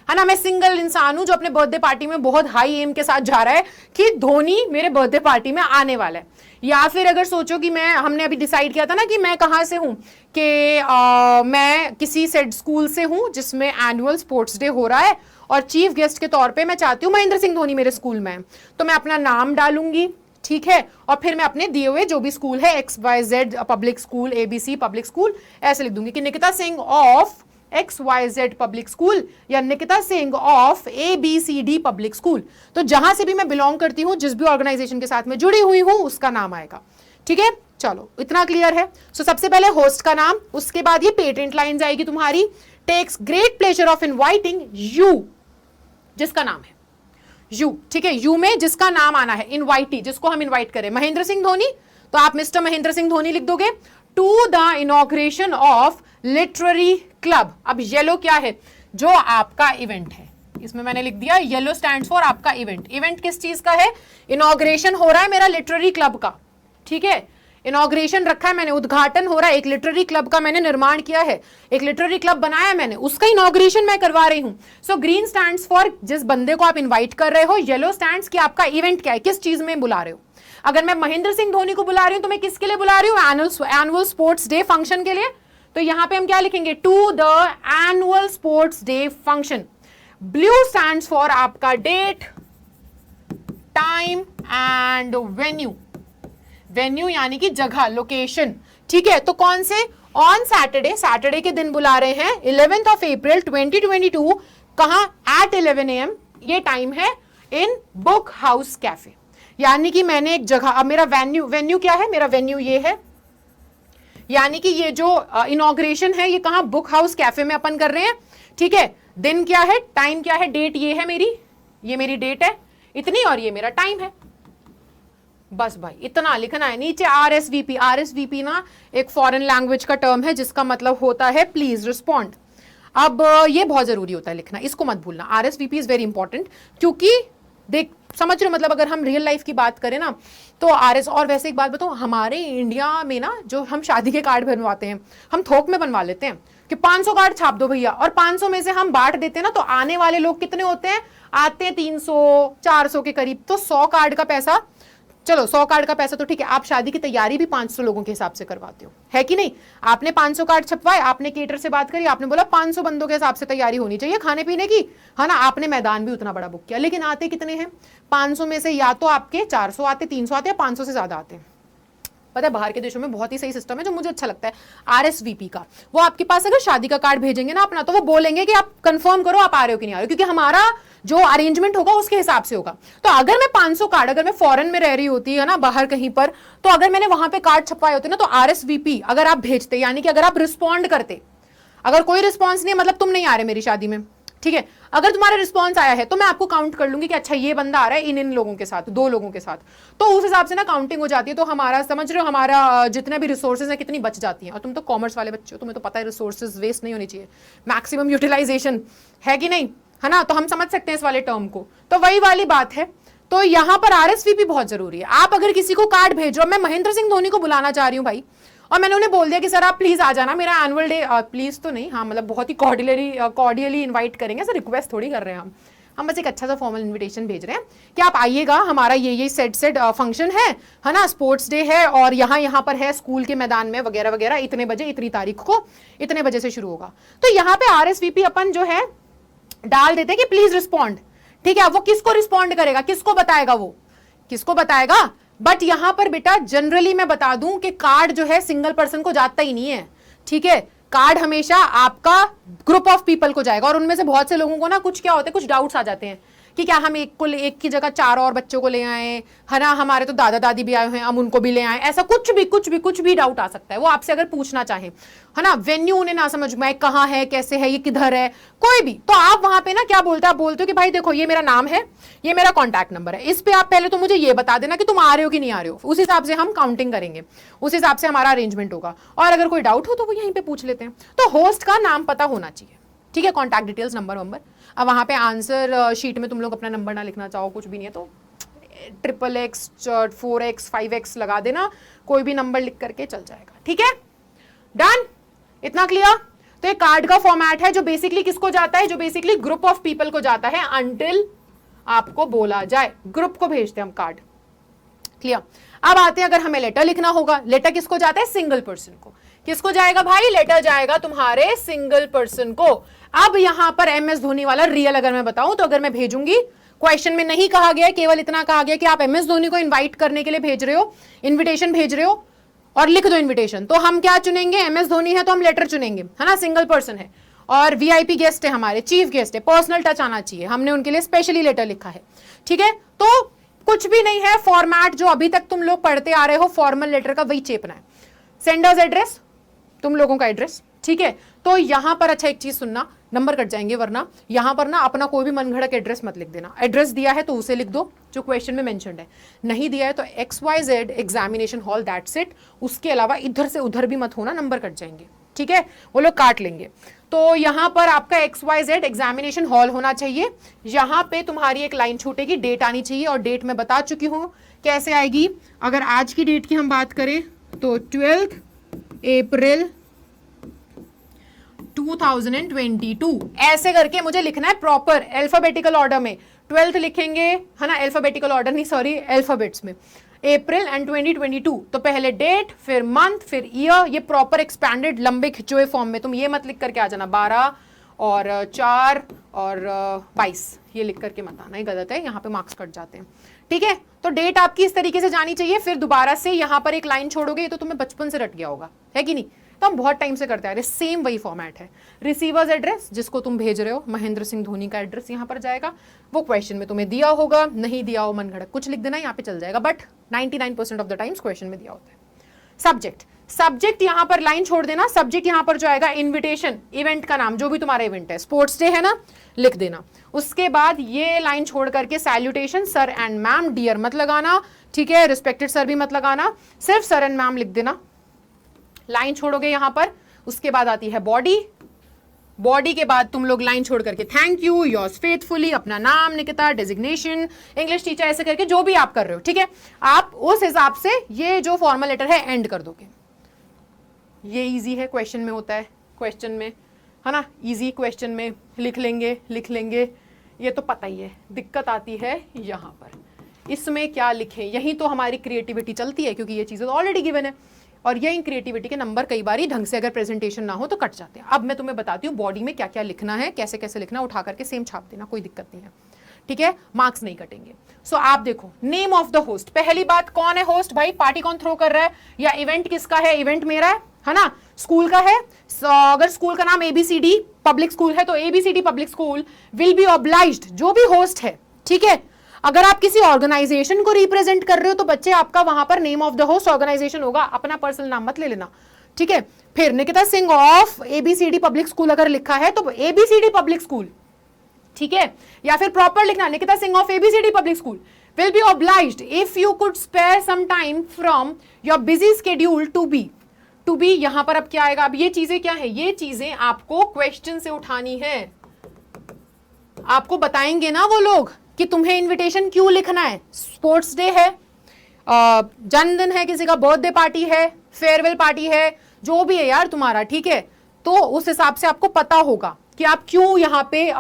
है ना, मैं सिंगल इंसान हूं जो अपने बर्थडे पार्टी में बहुत हाई एम के साथ जा रहा है कि धोनी मेरे बर्थडे पार्टी में आने वाला है। या फिर अगर सोचो कि हमने अभी डिसाइड किया था ना कि मैं कहां से हूं, कि मैं किसी सेट स्कूल से हूं जिसमें एनुअल स्पोर्ट्स डे हो रहा है और चीफ गेस्ट के तौर पे मैं चाहती हूँ महेंद्र सिंह धोनी मेरे स्कूल में है, तो मैं अपना नाम डालूंगी, ठीक है, और फिर मैं अपने दिए हुए जो भी स्कूल है XYZ public school, ABC public school, ऐसे लिख दूंगी कि Nikita Singh of XYZ public school या Nikita Singh of ABCD public school. तो जहां से भी मैं बिलोंग करती हूं, जिस भी ऑर्गेनाइजेशन के साथ में जुड़ी हुई हूं, उसका नाम आएगा, ठीक है। चलो, इतना क्लियर है। सो सबसे पहले होस्ट का नाम, उसके बाद ये पेटेंट लाइन आएगी तुम्हारी, takes great pleasure of inviting you, जिसका नाम है यू, ठीक है, यू में जिसका नाम आना है, इनवाइटी जिसको हम इनवाइट करें, महेंद्र सिंह धोनी, तो आप मिस्टर महेंद्र सिंह धोनी लिख दोगे। To the inauguration of literary club. अब येलो क्या है, जो आपका इवेंट है, इसमें मैंने लिख दिया येलो स्टैंड्स फॉर आपका इवेंट। इवेंट किस चीज का है, इनॉग्रेशन हो रहा है मेरा लिटरेरी क्लब का, ठीक है, इनॉग्रेशन रखा है मैंने, उद्घाटन हो रहा है, एक लिटरेरी क्लब का मैंने निर्माण किया है, एक लिटरेरी क्लब बनाया मैंने, उसका इनॉग्रेशन मैं करवा रही हूं। सो ग्रीन स्टैंड्स फॉर जिस बंदे को आप इनवाइट कर रहे हो, येलो स्टैंड्स कि आपका इवेंट क्या है, किस चीज में बुला रहे हो। अगर मैं महेंद्र सिंह धोनी को बुला रही हूं तो मैं किसके लिए बुला रही हूं, एनुअल स्पोर्ट्स डे फंक्शन के लिए, तो यहां पे हम क्या लिखेंगे, to the annual sports day function. Blue stands for आपका date, time and venue, venue यानी कि जगह, लोकेशन, ठीक है, तो कौन से, ऑन सैटरडे, सैटरडे के दिन बुला रहे हैं 11th of April 2022, कहां, एट 11 AM, ये टाइम है, इन बुक हाउस कैफे, यानी कि मैंने एक जगह, अब मेरा वेन्यू, वेन्यू क्या है, मेरा वेन्यू ये है, यानी कि ये जो इनॉग्रेशन है ये कहां, बुक हाउस कैफे में अपन कर रहे हैं, ठीक है, दिन क्या है, टाइम क्या है, डेट ये है मेरी, ये मेरी डेट है इतनी, और ये मेरा टाइम है, बस भाई इतना लिखना है। नीचे RSVP, RSVP ना एक फॉरेन लैंग्वेज का टर्म है जिसका मतलब होता है प्लीज रिस्पॉन्ड। अब ये बहुत जरूरी होता है लिखना, इसको मत भूलना, RSVP इज वेरी इंपॉर्टेंट, क्योंकि देख समझ रहे हो, मतलब अगर हम रियल लाइफ की बात करें ना तो RS, और वैसे एक बात बताऊं, हमारे इंडिया में ना जो हम शादी के कार्ड बनवाते हैं, हम थोक में बनवा लेते हैं कि 500 कार्ड छाप दो भैया, और 500 में से हम बांट देते हैं ना, तो आने वाले लोग कितने होते हैं, आते हैं 300 400 के करीब, तो 100 कार्ड का पैसा, चलो 100 कार्ड का पैसा तो ठीक है, आप शादी की तैयारी भी 500 लोगों के हिसाब से करवाते हो, है कि नहीं, आपने 500 कार्ड छपवाए, आपने केटर से बात करी, आपने बोला 500 बंदों के हिसाब से तैयारी होनी चाहिए खाने पीने की, है ना, आपने मैदान भी उतना बड़ा बुक किया, लेकिन आते कितने हैं, 500 में से या तो आपके 400 आते, 300 आते, या 500 से ज्यादा आते हैं। पता है बाहर के देशों में बहुत ही सही सिस्टम है जो मुझे अच्छा लगता है, RSVP का, वो आपके पास अगर शादी का कार्ड भेजेंगे ना अपना, तो वो बोलेंगे कि आप कंफर्म करो आप आ रहे हो कि नहीं आ रहे हो, क्योंकि हमारा जो अरेंजमेंट होगा उसके हिसाब से होगा। तो अगर मैं 500 कार्ड, अगर मैं फॉरेन में रह रही होती है ना, बाहर कहीं पर, तो अगर मैंने वहां पे कार्ड छपवाए होते ना, तो RSVP अगर आप भेजते, यानी कि अगर आप रिस्पॉन्ड करते, अगर कोई रिस्पॉन्स नहीं है मतलब तुम नहीं आ रहे मेरी शादी में, ठीक है, अगर तुम्हारा रिस्पॉन्स आया है तो मैं आपको काउंट कर लूंगी कि अच्छा ये बंदा आ रहा है इन लोगों के साथ, 2 लोगों के साथ, तो उस हिसाब से ना काउंटिंग हो जाती है, तो हमारा समझ रहे हो, हमारा जितने भी रिसोर्सेज है कितनी बच जाती हैं। और तुम तो कॉमर्स वाले बच्चे हो, तुम्हें तो पता है रिसोर्सेज वेस्ट नहीं होनी चाहिए, मैक्सिमम यूटिलाइजेशन, है कि नहीं, है ना, तो हम समझ सकते हैं इस वाले टर्म को, तो वही वाली बात है। तो यहाँ पर RSVP बहुत जरूरी है। आप अगर किसी को कार्ड भेज रहे हो, मैं महेंद्र सिंह धोनी को बुलाना चाह रही हूँ भाई, और मैंने उन्हें बोल दिया कि सर आप प्लीज आ जाना मेरा एनुअल डे, प्लीज तो नहीं, हाँ मतलब बहुत ही कॉर्डियली इन्वाइट करेंगे, सर रिक्वेस्ट थोड़ी कर रहे हैं हम बस एक अच्छा सा फॉर्मल इन्विटेशन भेज रहे हैं कि आप आइएगा, हमारा ये सेट फंक्शन है ना, स्पोर्ट्स डे है, और यहाँ पर है स्कूल के मैदान में वगैरह वगैरह, इतने बजे इतनी तारीख को इतने बजे से शुरू होगा। तो यहाँ पे RSVP अपन जो है डाल देते हैं कि प्लीज रिस्पॉन्ड, ठीक है, वो किसको रिस्पॉन्ड करेगा, किसको बताएगा, वो किसको बताएगा। बट यहां पर बेटा जनरली मैं बता दूं कि कार्ड जो है सिंगल पर्सन को जाता ही नहीं है, ठीक है, कार्ड हमेशा आपका ग्रुप ऑफ पीपल को जाएगा, और उनमें से बहुत से लोगों को ना कुछ क्या होते हैं, कुछ डाउट्स आ जाते हैं कि क्या हम एक की जगह 4 और बच्चों को ले आए, है ना, हमारे तो दादा दादी भी आए हैं हम उनको भी ले आए, ऐसा कुछ भी डाउट आ सकता है, वो आपसे अगर पूछना चाहे, है ना, वेन्यू उन्हें ना समझ में कहाँ है, कैसे है, ये किधर है, कोई भी, तो आप वहां पे ना क्या बोलते हो, आप बोलते हो कि भाई देखो ये मेरा नाम है, ये मेरा कॉन्टैक्ट नंबर है, इस पे आप पहले तो मुझे ये बता देना कि तुम आ रहे हो कि नहीं आ रहे हो, उस हिसाब से हम काउंटिंग करेंगे, उस हिसाब से हमारा अरेंजमेंट होगा, और अगर कोई डाउट हो तो वो यहीं पे पूछ लेते हैं। तो होस्ट का नाम पता होना चाहिए, ठीक है, कॉन्टैक्ट डिटेल्स, नंबर। अब वहां पे आंसर शीट में तुम लोग अपना नंबर ना लिखना चाहो, कुछ भी नहीं है तो XXX 4X 5X लगा देना, कोई भी नंबर लिख करके चल जाएगा, ठीक है, डन, इतना क्लियर। तो ये कार्ड का फॉर्मेट है जो बेसिकली किसको जाता है, जो बेसिकली ग्रुप ऑफ पीपल को जाता है, अंटिल आपको बोला जाए, ग्रुप को भेजते हैं हम कार्ड, क्लियर। अब आते हैं अगर हमें लेटर लिखना होगा, लेटर किसको जाता है, सिंगल पर्सन को, किसको जाएगा भाई, लेटर जाएगा तुम्हारे सिंगल पर्सन को। अब यहां पर MS धोनी वाला रियल अगर मैं बताऊं, तो अगर मैं भेजूंगी, क्वेश्चन में नहीं कहा गया, केवल इतना कहा गया कि आप MS धोनी को इनवाइट करने के लिए भेज रहे हो, इनविटेशन भेज रहे हो, और लिख दो इनविटेशन, तो हम क्या चुनेंगे, MS धोनी है तो हम लेटर चुनेंगे, है ना, सिंगल पर्सन है, और VIP गेस्ट है, हमारे चीफ गेस्ट है, पर्सनल टच आना चाहिए, हमने उनके लिए स्पेशली लेटर लिखा है, ठीक है। तो कुछ भी नहीं है, फॉर्मेट जो अभी तक तुम लोग पढ़ते आ रहे हो फॉर्मल लेटर का, वही चेपना है। सेंडर्स एड्रेस, तुम लोगों का एड्रेस, ठीक है, तो यहां पर अच्छा एक चीज सुनना, नंबर कट जाएंगे वरना यहां पर ना अपना कोई भी मनगढ़ंत एड्रेस मत लिख देना। एड्रेस दिया है तो उसे लिख दो जो क्वेश्चन में मेंशन्ड है, नहीं दिया है तो XYZ examination hall, that's it. उसके अलावा इधर से उधर भी मत होना, नंबर कट जाएंगे, ठीक है, वो लोग काट लेंगे। तो यहां पर आपका XYZ एग्जामिनेशन हॉल होना चाहिए। यहां पे तुम्हारी एक लाइन छूटेगी, डेट आनी चाहिए, और डेट मैं बता चुकी हूं कैसे आएगी। अगर आज की डेट की हम बात करें तो 12 अप्रैल 2022 ऐसे करके मुझे लिखना है प्रॉपर अल्फाबेटिकल ऑर्डर में। 12th लिखेंगे, है ना, अल्फाबेटिकल ऑर्डर नहीं, सॉरी, अल्फाबेट्स में, अप्रैल एंड 2022। तो पहले डेट, फिर मंथ, फिर ईयर, ये प्रॉपर एक्सपैंडेड लंबे खिंचे हुए फॉर्म में। तुम ये मत लिख करके आ जाना 12 और 4 और 22, ये लिख करके मत आना, ये गलत है, यहाँ पे मार्क्स कट जाते हैं, ठीक है। तो डेट आपकी इस तरीके से जानी चाहिए। फिर दोबारा से यहाँ पर एक लाइन छोड़ोगे, ये तो तुम्हें बचपन से रट गया होगा, है कि नहीं, तो हम बहुत टाइम से करते आ रहे, सेम वही फॉर्मेट है। रिसीवर्स एड्रेस जिसको तुम भेज रहे हो, महेंद्र सिंह धोनी का एड्रेस यहाँ पर जाएगा, वो क्वेश्चन में तुम्हें दिया होगा, नहीं दिया हो मनगढ़ंत कुछ लिख देना, यहाँ पे चल जाएगा, but 99% of the times question में दिया होता है। सब्जेक्ट, सब्जेक्ट यहां पर लाइन छोड़ देना। सब्जेक्ट यहां पर जो आएगा इनविटेशन, इवेंट का नाम, जो भी तुम्हारा इवेंट है, स्पोर्ट्स डे है ना, लिख देना। उसके बाद ये लाइन छोड़ करके salutation, sir and ma'am, dear मत लगाना, ठीक है, रिस्पेक्टेड सर भी मत लगाना, सिर्फ सर एंड मैम लिख देना। लाइन छोड़ोगे यहां पर। उसके बाद आती है बॉडी, बॉडी के बाद तुम लोग लाइन छोड़ करके थैंक यू, योर्स फेथफुली, अपना नाम, निकिता, डेजिग्नेशन, इंग्लिश टीचर, ऐसे करके जो भी आप कर रहे हो, ठीक है, आप उस हिसाब से ये जो फॉर्मल लेटर है एंड कर दोगे। ये इजी है, क्वेश्चन में होता है, क्वेश्चन में, है ना, इजी क्वेश्चन में लिख लेंगे, ये तो पता ही है। दिक्कत आती है यहाँ पर, इसमें क्या लिखें, यही तो हमारी क्रिएटिविटी चलती है, क्योंकि ये चीज़ें तो ऑलरेडी गिवन है, और यही क्रिएटिविटी के नंबर कई बार ढंग से अगर प्रेजेंटेशन ना हो तो कट जाते हैं। अब मैं तुम्हें बताती हूँ बॉडी में क्या क्या लिखना है, कैसे कैसे लिखना, उठा करके सेम छाप देना, कोई दिक्कत नहीं है, ठीक है, मार्क्स नहीं कटेंगे। सो आप देखो, नेम ऑफ द होस्ट, पहली बात कौन है होस्ट, भाई पार्टी कौन थ्रो कर रहा है, या इवेंट किसका है, इवेंट मेरा है ना, स्कूल का है। अगर स्कूल का नाम ABCD पब्लिक स्कूल है तो ABCD public school will be obliged, जो भी होस्ट है, ठीक है। अगर आप किसी ऑर्गेनाइजेशन को रिप्रेजेंट कर रहे हो तो बच्चे आपका वहां पर name of the host organisation होगा, अपना पर्सनल नाम मत ले लेना, ठीक है। फिर Nikita Singh of ABCD public school अगर लिखा है तो ABCD पब्लिक स्कूल, ठीक है, या फिर प्रॉपर लिखना Nikita Singh of ABCD public school will be obliged if you could spare some time from your busy schedule to be यहां पर अब क्या आएगा, अब ये चीजें क्या है, ये चीजें आपको क्वेश्चन से उठानी है। आपको बताएंगे ना वो लोग कि तुम्हें इनविटेशन क्यों लिखना है, स्पोर्ट्स डे है, जन्मदिन है, किसी का बर्थडे पार्टी है, फेयरवेल पार्टी है, जो भी है यार तुम्हारा, ठीक है, तो उस हिसाब से आपको पता होगा कि आप क्यों यहाँ पे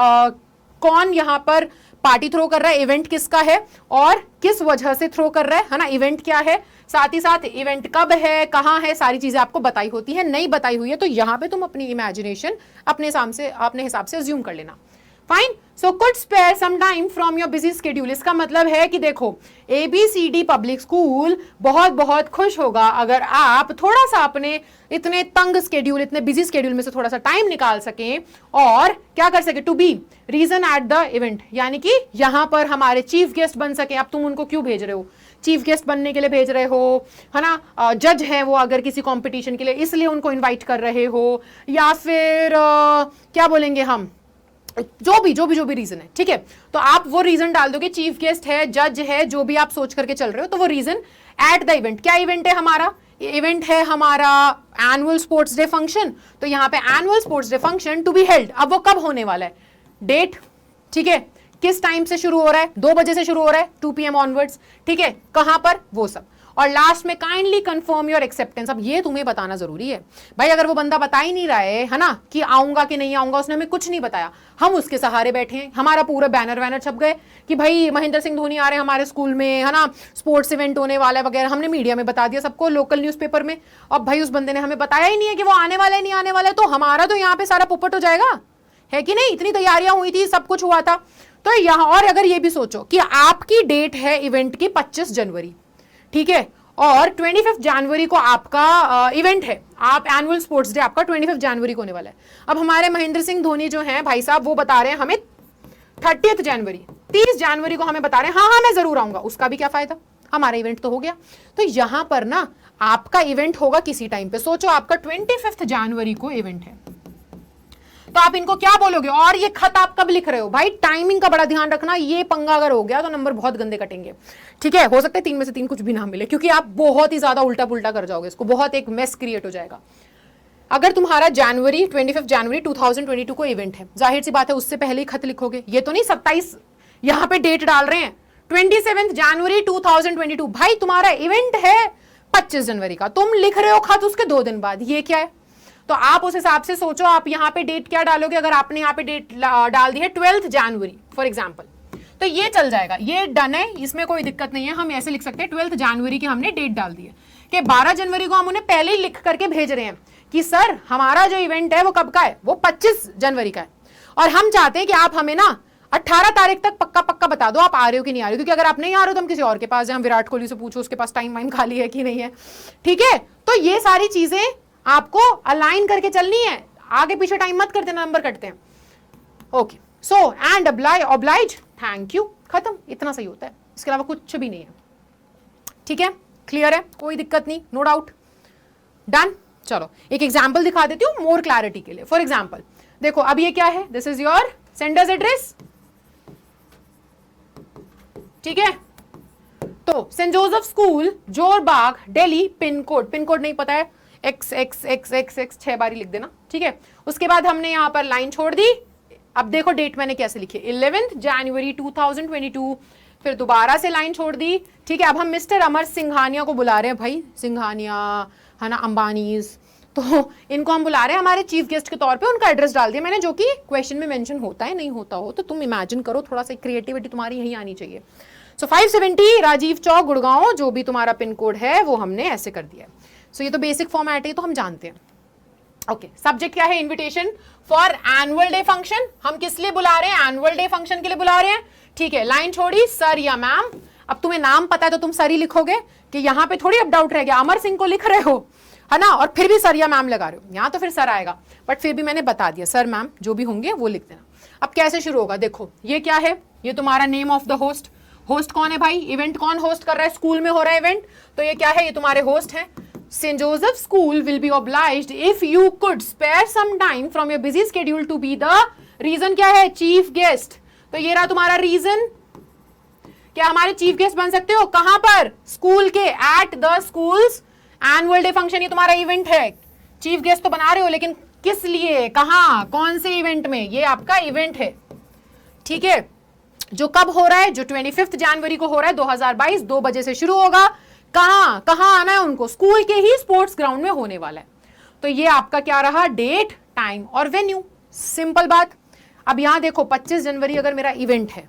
कौन यहाँ पर पार्टी थ्रो कर रहा है, इवेंट किसका है और किस वजह से थ्रो कर रहा है ना, इवेंट क्या है, साथ ही साथ इवेंट कब है, कहाँ है, सारी चीजें आपको बताई होती है। नहीं बताई हुई है तो यहाँ पे तुम अपनी इमेजिनेशन अपने हिसाब से अज्यूम कर लेना। Fine, so could spare some time from your busy schedule, इसका मतलब है कि देखो ABCD पब्लिक स्कूल बहुत बहुत खुश होगा अगर आप थोड़ा सा अपने इतने तंग स्केड्यूल, इतने बिजी स्केड्यूल में से थोड़ा सा टाइम निकाल सकें और क्या कर सके, to be reason at the event, यानी कि यहां पर हमारे चीफ गेस्ट बन सके। अब तुम उनको क्यों भेज रहे हो, चीफ गेस्ट बनने के लिए भेज रहे हो, है ना, जज है वो अगर किसी कंपटीशन के लिए, इसलिए उनको इनवाइट कर रहे हो, या फिर क्या बोलेंगे हम, जो भी रीजन है, ठीक है, तो आप वो रीजन डाल दोगे, चीफ गेस्ट है, जज है, जो भी आप सोच करके चल रहे हो, तो वो रीजन एट द इवेंट। क्या इवेंट है हमारा, इवेंट है हमारा एनुअल स्पोर्ट्स डे फंक्शन, तो यहाँ पे annual sports day function to be held, अब वो कब होने वाला है, डेट, ठीक है, किस टाइम से शुरू हो रहा है, 2 बजे से शुरू हो रहा है, 2 PM ऑनवर्ड्स, ठीक है, कहां पर, वो सब, और लास्ट में काइंडली कंफर्म योर एक्सेप्टेंस। अब ये तुम्हें बताना जरूरी है भाई, अगर वो बंदा बता ही नहीं रहा है ना कि आऊंगा कि नहीं आऊंगा, उसने हमें कुछ नहीं बताया, हम उसके सहारे बैठे हैं, हमारा पूरा बैनर वैनर छप गए कि भाई महेंद्र सिंह धोनी आ रहे हैं हमारे स्कूल में, है ना, स्पोर्ट्स इवेंट होने वाला है वगैरह, हमने मीडिया में बता दिया सबको, लोकल न्यूज़पेपर में, अब भाई उस बंदे ने हमें बताया ही नहीं है कि वो आने वाला है नहीं आने वाला है, तो हमारा तो यहाँ पे सारा पुपट हो जाएगा, है कि नहीं, इतनी तैयारियां हुई थी, सब कुछ हुआ था। तो यहाँ और अगर ये भी सोचो कि आपकी डेट है इवेंट की 25 जनवरी, ठीक है, और 25 जनवरी को आपका इवेंट है, आप एनुअल स्पोर्ट्स डे आपका 25 जनवरी को होने वाला है। अब हमारे महेंद्र सिंह धोनी जो हैं भाई साहब, वो बता रहे हैं हमें 30 जनवरी, 30 जनवरी को हमें बता रहे हैं हाँ मैं जरूर आऊंगा, उसका भी क्या फायदा, हमारा इवेंट तो हो गया। तो यहां पर ना आपका इवेंट होगा किसी टाइम पे, सोचो आपका 25 जनवरी को इवेंट है, तो आप इनको क्या बोलोगे? और ये खत आप कब लिख रहे हो? भाई टाइमिंग का बड़ा ध्यान रखना, ये पंगा अगर हो गया तो नंबर बहुत गंदे कटेंगे, ठीक है? हो सकता है 3 में से 3 कुछ भी ना मिले, क्योंकि आप बहुत ही ज्यादा उल्टा पुल्टा कर जाओगे इसको, बहुत एक मेस क्रिएट हो जाएगा। अगर तुम्हारा जनवरी 25 जनवरी 2022 को इवेंट है, जाहिर सी बात है उससे पहले ही खत लिखोगे। ये तो नहीं 27 यहां पे डेट डाल रहे हैं, 27 जनवरी 2022, भाई तुम्हारा इवेंट है 25 जनवरी का, तुम लिख रहे हो खत उसके 2 दिन बाद, ये क्या है? तो आप उस हिसाब से सोचो, आप यहाँ पे डेट क्या डालोगे? अगर आपने यहाँ पे डेट डाल दी है 12 जनवरी फॉर एग्जाम्पल, तो ये चल जाएगा, ये डन है, इसमें कोई दिक्कत नहीं है। हम ऐसे लिख सकते हैं 12 जनवरी की हमने डेट डाल दी है कि 12 जनवरी को हम उन्हें पहले ही लिख करके भेज रहे हैं कि सर हमारा जो इवेंट है वो कब का है? वो 25 जनवरी का है, और हम चाहते हैं कि आप हमें ना 18 तारीख तक पक्का पक्का बता दो आप आ रहे हो कि नहीं आ रहे हो, क्योंकि अगर आप नहीं आ रहे हो तो हम किसी और के पास जाए, हम विराट कोहली से पूछो उसके पास टाइम वाइम खाली है कि नहीं है, ठीक है? तो ये सारी चीजें आपको अलाइन करके चलनी है, आगे पीछे टाइम मत कर देना, नंबर कटते हैं। Okay, so and oblige, thank you, खत्म, इतना सही होता है, इसके अलावा कुछ भी नहीं है, ठीक है? क्लियर है, कोई दिक्कत नहीं, नो डाउट, डन। चलो एक एग्जाम्पल दिखा देती हूँ मोर क्लैरिटी के लिए। फॉर एग्जाम्पल देखो, अब ये क्या है? This is your sender's address, ठीक है? तो saint Joseph school, Jorbagh, Delhi, pin code नहीं पता है, x 6 बारी लिख देना, ठीक है? उसके बाद हमने यहां पर लाइन छोड़ दी। अब देखो डेट मैंने कैसे लिखी, 11 जनवरी 2022, फिर दोबारा से लाइन छोड़ दी, ठीक है? अब हम मिस्टर अमर सिंघानिया को बुला रहे हैं, भाई सिंघानिया है ना, अंबानीज, तो इनको हम बुला रहे हैं हमारे चीफ गेस्ट के तौर पे। उनका एड्रेस डाल दिया मैंने, जो कि क्वेश्चन में मेंशन होता है, नहीं होता हो तो तुम इमेजिन करो, थोड़ा सा क्रिएटिविटी तुम्हारी यहीं आनी चाहिए। सो 570 राजीव चौक, गुड़गांव, जो भी तुम्हारा पिन कोड है वो हमने ऐसे कर दिया है। सो ये तो बेसिक फॉर्मेट है, तो हम जानते हैं। ओके, सब्जेक्ट क्या है? Invitation for annual day function. हम किस लिए बुला रहे हैं? एनुअल डे फंक्शन के लिए बुला रहे हैं, ठीक है? लाइन छोड़ी, सर या मैम। अब तुम्हें नाम पता है तो तुम सर ही लिखोगे, कि यहां पे थोड़ी अब डाउट रह गया, अमर सिंह को लिख रहे हो है ना, और फिर भी सर या मैम लगा रहे हो, यहां तो फिर सर आएगा, बट फिर भी मैंने बता दिया, सर मैम जो भी होंगे वो लिख देना। अब कैसे शुरू होगा? देखो ये क्या है? ये तुम्हारा name of the host. Host कौन है भाई? इवेंट कौन होस्ट कर रहा है? स्कूल में हो रहा है इवेंट, तो ये क्या है? ये तुम्हारे होस्ट हैं। St. Joseph School will be obliged if you could spare some time from your busy schedule to be the reason क्या है? Chief guest. तो ये रहा तुम्हारा रीजन, क्या हमारे चीफ गेस्ट बन सकते हो? कहां पर? स्कूल के, at the schools annual day function, ये तुम्हारा इवेंट है, चीफ गेस्ट तो बना रहे हो, लेकिन किस लिए, कहां, कौन से इवेंट में? ये आपका इवेंट है, ठीक है? जो कब हो रहा है? जो 25 जनवरी को हो रहा है 2022, 2 बजे से शुरू होगा। कहां आना है उनको? स्कूल के ही स्पोर्ट्स ग्राउंड में होने वाला है। तो ये आपका क्या रहा? डेट, टाइम और वेन्यू, सिंपल बात। अब यहां देखो 25 जनवरी अगर मेरा इवेंट है,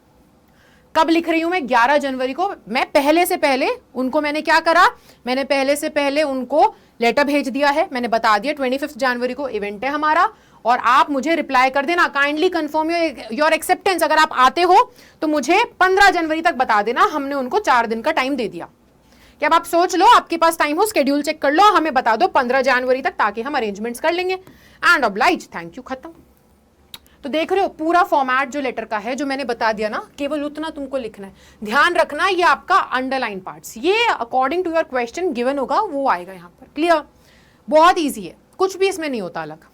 कब लिख रही हूं मैं? 11 जनवरी को। मैं पहले से पहले उनको मैंने क्या करा? मैंने पहले से पहले उनको लेटर भेज दिया है, मैंने बता दिया 25 जनवरी को इवेंट है हमारा, और आप मुझे रिप्लाई कर देना, काइंडली कंफर्म योर एक्सेप्टेंस। अगर आप आते हो तो मुझे 15 जनवरी तक बता देना, हमने उनको 4 दिन का टाइम दे दिया। कि अब आप सोच लो, आपके पास टाइम हो, स्केड्यूल चेक कर लो, हमें बता दो 15 जनवरी तक, ताकि हम अरेंजमेंट्स कर लेंगे। एंड ऑब्लाइज, थैंक यू, खत्म। तो देख रहे हो पूरा फॉर्मेट जो लेटर का है, जो मैंने बता दिया ना, केवल उतना तुमको लिखना है। ध्यान रखना ये आपका अंडरलाइन पार्ट्स, ये according to your question given होगा वो आएगा यहाँ पर। क्लियर? बहुत ईजी है, कुछ भी इसमें नहीं होता अलग,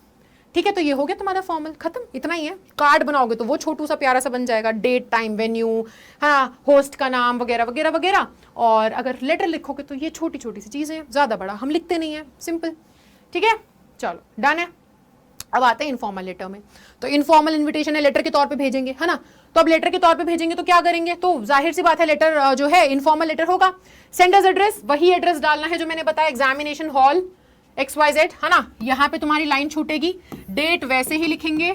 ठीक है? तो ये हो गया तुम्हारा फॉर्मल, खत्म, इतना ही है। कार्ड बनाओगे तो वो छोटू सा प्यारा सा बन जाएगा, डेट, टाइम, वेन्यू, हाँ, होस्ट का नाम वगैरह वगैरह वगैरह। और अगर लेटर लिखोगे तो ये छोटी छोटी सी चीजें, ज्यादा बड़ा हम लिखते नहीं है, सिंपल, ठीक है? चलो डन है। अब आते हैं इनफॉर्मल लेटर में। तो इनफॉर्मल इन्विटेशन है, लेटर के तौर पे भेजेंगे, है ना? तो अब लेटर के तौर पे भेजेंगे तो क्या करेंगे? तो जाहिर सी बात है, लेटर जो है इनफॉर्मल लेटर होगा। सेंडर्स एड्रेस, वही एड्रेस डालना है जो मैंने बताया, एग्जामिनेशन हॉल XYZ, है ना? यहाँ पे तुम्हारी लाइन छूटेगी। डेट वैसे ही लिखेंगे,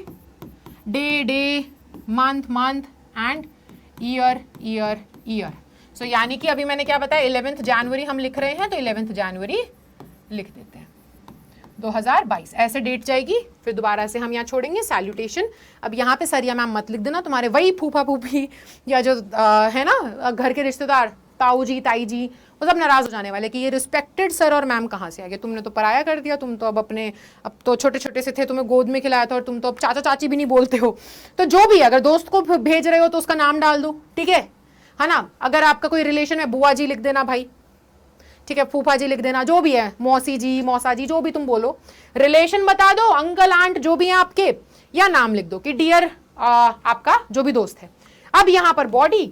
डे, मंथ एंड ईयर। सो यानी कि अभी मैंने क्या बताया, 11 जनवरी हम लिख रहे हैं, तो 11 जनवरी लिख देते हैं 2022, ऐसे डेट जाएगी। फिर दोबारा से हम यहाँ छोड़ेंगे सैल्यूटेशन। अब यहाँ पे सर या मैम मत लिख देना, तुम्हारे वही फूफा फूफी या जो है ना घर के रिश्तेदार, ताऊ जी ताई जी, वो सब नाराज हो जाने वाले कि ये रिस्पेक्टेड सर और मैम कहाँ से आ गए, तुमने तो पराया कर दिया, तुम तो अब तो छोटे छोटे से थे, तुम्हें गोद में खिलाया था, और तुम तो अब चाचा चाची भी नहीं बोलते हो। तो जो भी, अगर दोस्त को भेज रहे हो तो उसका नाम डाल दो, ठीक है ना? अगर आपका कोई रिलेशन है, बुआ जी लिख देना भाई, ठीक है? फूफा जी लिख देना, जो भी है, मौसी जी, मौसा जी, जो भी तुम बोलो, रिलेशन बता दो, अंकल आंट जो भी है आपके, या नाम लिख दो कि डियर आपका जो भी दोस्त है। अब यहां पर बॉडी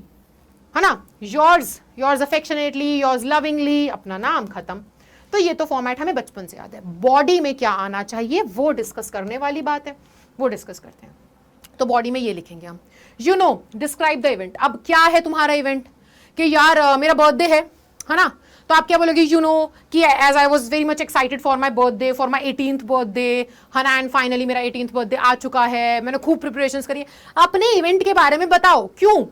है ना, yours, yours affectionately, yours lovingly, अपना नाम, खत्म। तो ये तो फॉर्मेट हमें बचपन से याद है। बॉडी में क्या आना चाहिए वो डिस्कस करने वाली बात है, वो डिस्कस करते हैं। तो बॉडी में ये लिखेंगे हम, you know describe the event. अब क्या है तुम्हारा इवेंट कि यार मेरा बर्थडे है ना, तो आप क्या बोलोगे, यू नो कि as I was very much excited for my birthday, for my 18th birthday है ना, एंड फाइनली मेरा 18th बर्थडे आ चुका है, मैंने खूब प्रिपरेशंस करी है। अपने इवेंट के बारे में बताओ, क्यों?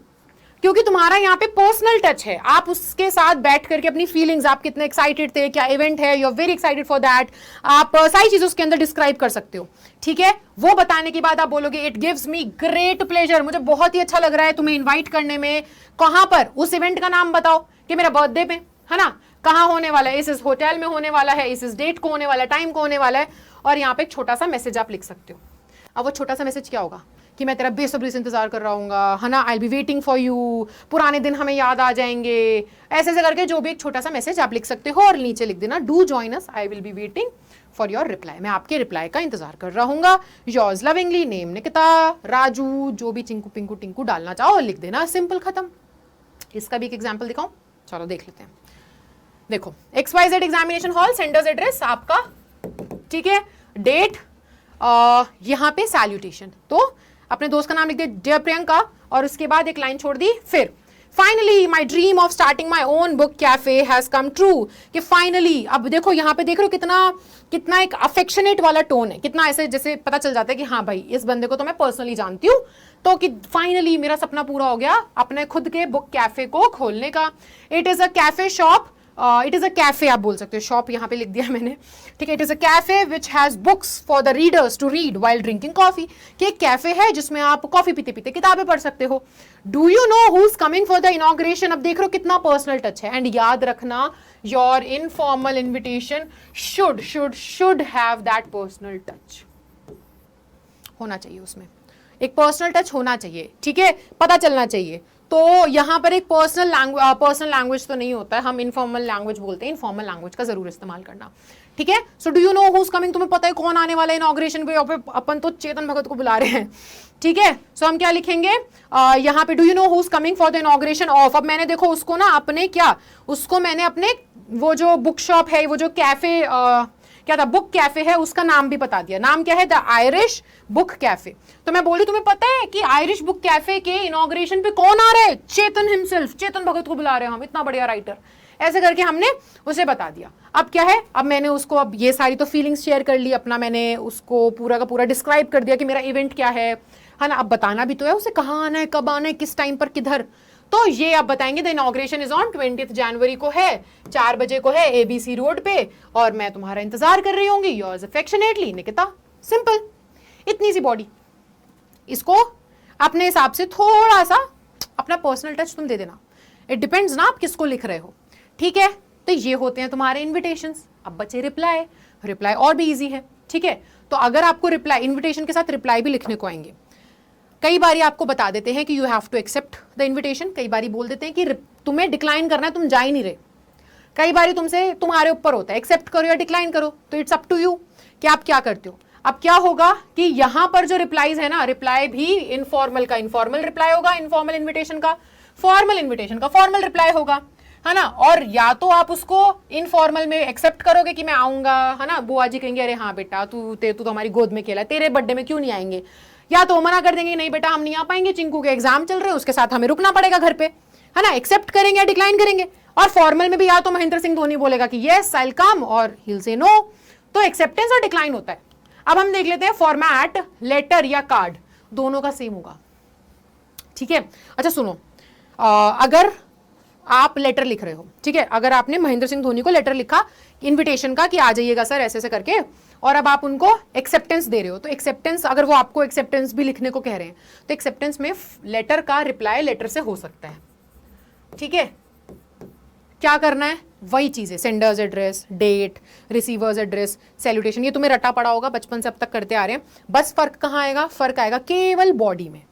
क्योंकि तुम्हारा यहाँ पे पर्सनल टच है, आप उसके साथ बैठ करके अपनी फीलिंग्स, आप कितने एक्साइटेड थे, क्या इवेंट है, you are very excited for that, आप सारी चीजें उसके अंदर डिस्क्राइब कर सकते हो। ठीक है, वो बताने के बाद आप बोलोगे it gives me great pleasure, मुझे बहुत ही अच्छा लग रहा है तुम्हें इन्वाइट करने में। कहां पर? उस इवेंट का नाम बताओ कि मेरा बर्थडे पे है ना, कहां होने वाला है, इस होटल में होने वाला है, इस डेट को होने वाला है, टाइम को होने वाला है, और यहाँ पे एक छोटा सा मैसेज आप लिख सकते हो। अब वो छोटा सा मैसेज क्या होगा कि मैं तेरा बेसब्री से इंतजार कर रहा हूँ है ना, आई बी वेटिंग फॉर यू, पुराने दिन हमें याद आ जाएंगे, ऐसे ऐसे करके जो भी एक छोटा सा मैसेज आप लिख सकते हो, और नीचे लिख देना do join us, I will be waiting for your reply, मैं आपके रिप्लाई का इंतजार कर रहा हूँ। Yours lovingly, name Nikita, Raju, जो भी चिंकू पिंकू टिंकू डालना चाहो लिख देना, सिंपल, खत्म। इसका भी एक एग्जाम्पल दिखाऊं, चलो देख लेते हैं। देखो, XYZ examination hall, sender's address आपका, ठीक है, डेट, यहां पे सैल्यूटेशन, तो अपने दोस्त का नाम लिख दिया डियर प्रियंका, और उसके बाद एक लाइन छोड़ दी, फिर finally my dream of starting my own book cafe has come true, कि फाइनली, अब देखो यहाँ पे देख रहे हो कितना एक अफेक्शनेट वाला टोन है, कितना ऐसे जैसे पता चल जाता है कि हाँ भाई इस बंदे को तो मैं पर्सनली जानती हूँ, तो कि फाइनली मेरा सपना पूरा हो गया अपने खुद के बुक कैफे को खोलने का। It is a cafe shop, it is a cafe आप बोल सकते हो, शॉप यहाँ पे लिख दिया मैंने, ठीक है। It is a cafe which has books for the readers to read while drinking coffee, कि एक कैफे है जिसमें आप कॉफी पीते पीते किताबें पढ़ सकते हो। Do you know who is coming for the inauguration, अब देख रहे हो कितना पर्सनल टच है, एंड याद रखना your informal invitation should have that personal touch, होना चाहिए उसमें एक पर्सनल टच होना चाहिए, ठीक है, पता चलना चाहिए। तो यहाँ पर एक पर्सनल लैंग्वेज तो नहीं होता है, हम इनफॉर्मल लैंग्वेज बोलते हैं, इनफॉर्मल लैंग्वेज का जरूर इस्तेमाल करना, ठीक है। So do you know who is coming, तुम्हें पता है कौन आने वाला है इनॉग्रेशन पे, अपन तो चेतन भगत को बुला रहे हैं, ठीक है। सो हम क्या लिखेंगे यहाँ पे, do you know who is coming for the inauguration of, अब मैंने देखो उसको ना अपने क्या, उसको मैंने अपने वो जो बुक शॉप है, वो जो कैफे क्या था, बुक कैफे है, उसका नाम भी बता दिया, नाम क्या है, द आयरिश बुक कैफे। तो मैं बोली तुम्हें पता है कि आयरिश बुक कैफे के इनॉग्रेशन पे कौन आ रहा है, चेतन हिमसेल्फ, चेतन भगत को बुला रहे हैं हम, इतना बढ़िया राइटर, ऐसे करके हमने उसे बता दिया। अब क्या है, अब मैंने उसको, अब ये सारी तो फीलिंग्स शेयर कर ली अपना, मैंने उसको पूरा का पूरा डिस्क्राइब कर दिया कि मेरा इवेंट क्या है ना। अब बताना भी तो है उसे कहाँ आना है, कब आना है, किस टाइम पर, किधर। तो ये आप बताएंगे the inauguration is on 20th जनवरी को है, 4 बजे को है, ABC रोड पे, और मैं तुम्हारा इंतजार कर रही होंगी, योर्स अफेक्शनेटली निकिता, सिंपल, इतनी सी बॉडी। इसको अपने हिसाब से थोड़ा सा अपना पर्सनल टच तुम दे देना, इट डिपेंड्स ना आप किसको लिख रहे हो, ठीक है। तो ये होते हैं तुम्हारे इन्विटेशंस। अब बचे रिप्लाई और भी इजी है, ठीक है। तो अगर आपको रिप्लाई, इन्विटेशन के साथ रिप्लाई भी लिखने को आएंगे, कई बारी आपको बता देते हैं कि you have to accept the invitation, कई बारी बोल देते हैं कि तुम्हें डिक्लाइन करना है, तुम जा ही नहीं रहे, कई बारी तुमसे, तुम्हारे ऊपर होता है एक्सेप्ट करो या डिक्लाइन करो, तो इट्स अप टू यू कि आप क्या करते हो। अब क्या होगा कि यहां पर जो रिप्लाईज है ना, रिप्लाई भी इनफॉर्मल का इनफॉर्मल रिप्लाई होगा, इनफॉर्मल इन्विटेशन का फॉर्मल इन्विटेशन का फॉर्मल रिप्लाई होगा, है ना। और या तो आप उसको इनफॉर्मल में एक्सेप्ट करोगे कि मैं आऊंगा, है ना, बुआ जी कहेंगे अरे हाँ बेटा तू तो हमारी गोद में खेला, तेरे बर्थडे में क्यों नहीं आएंगे, या तो मना कर देंगे नहीं बेटा हम नहीं आ पाएंगे, चिंकू के एग्जाम चल रहे हैं, उसके साथ हमें रुकना पड़ेगा घर पे, है ना, एक्सेप्ट करेंगे या डिक्लाइन करेंगे। और फॉर्मल में भी या तो महेंद्र सिंह धोनी बोलेगा कि यस आई विल कम, और ही विल से नो, तो एक्सेप्टेंस और डिक्लाइन होता है। अब हम देख लेते हैं फॉर्मेट, लेटर या कार्ड, दोनों का सेम होगा, ठीक है। अच्छा सुनो, अगर आप लेटर लिख रहे हो, ठीक है, अगर आपने महेंद्र सिंह धोनी को लेटर लिखा इनविटेशन का कि आ जाइएगा सर ऐसे ऐसे करके, और अब आप उनको एक्सेप्टेंस दे रहे हो, तो एक्सेप्टेंस, अगर वो आपको एक्सेप्टेंस भी लिखने को कह रहे हैं, तो एक्सेप्टेंस में लेटर का रिप्लाई लेटर से हो सकता है, ठीक है। क्या करना है, वही चीजें, sender's address, date, receiver's address, salutation, ये तुम्हें रटा पड़ा होगा, बचपन से अब तक करते आ रहे हैं। बस फर्क कहाँ आएगा, फर्क आएगा केवल बॉडी में,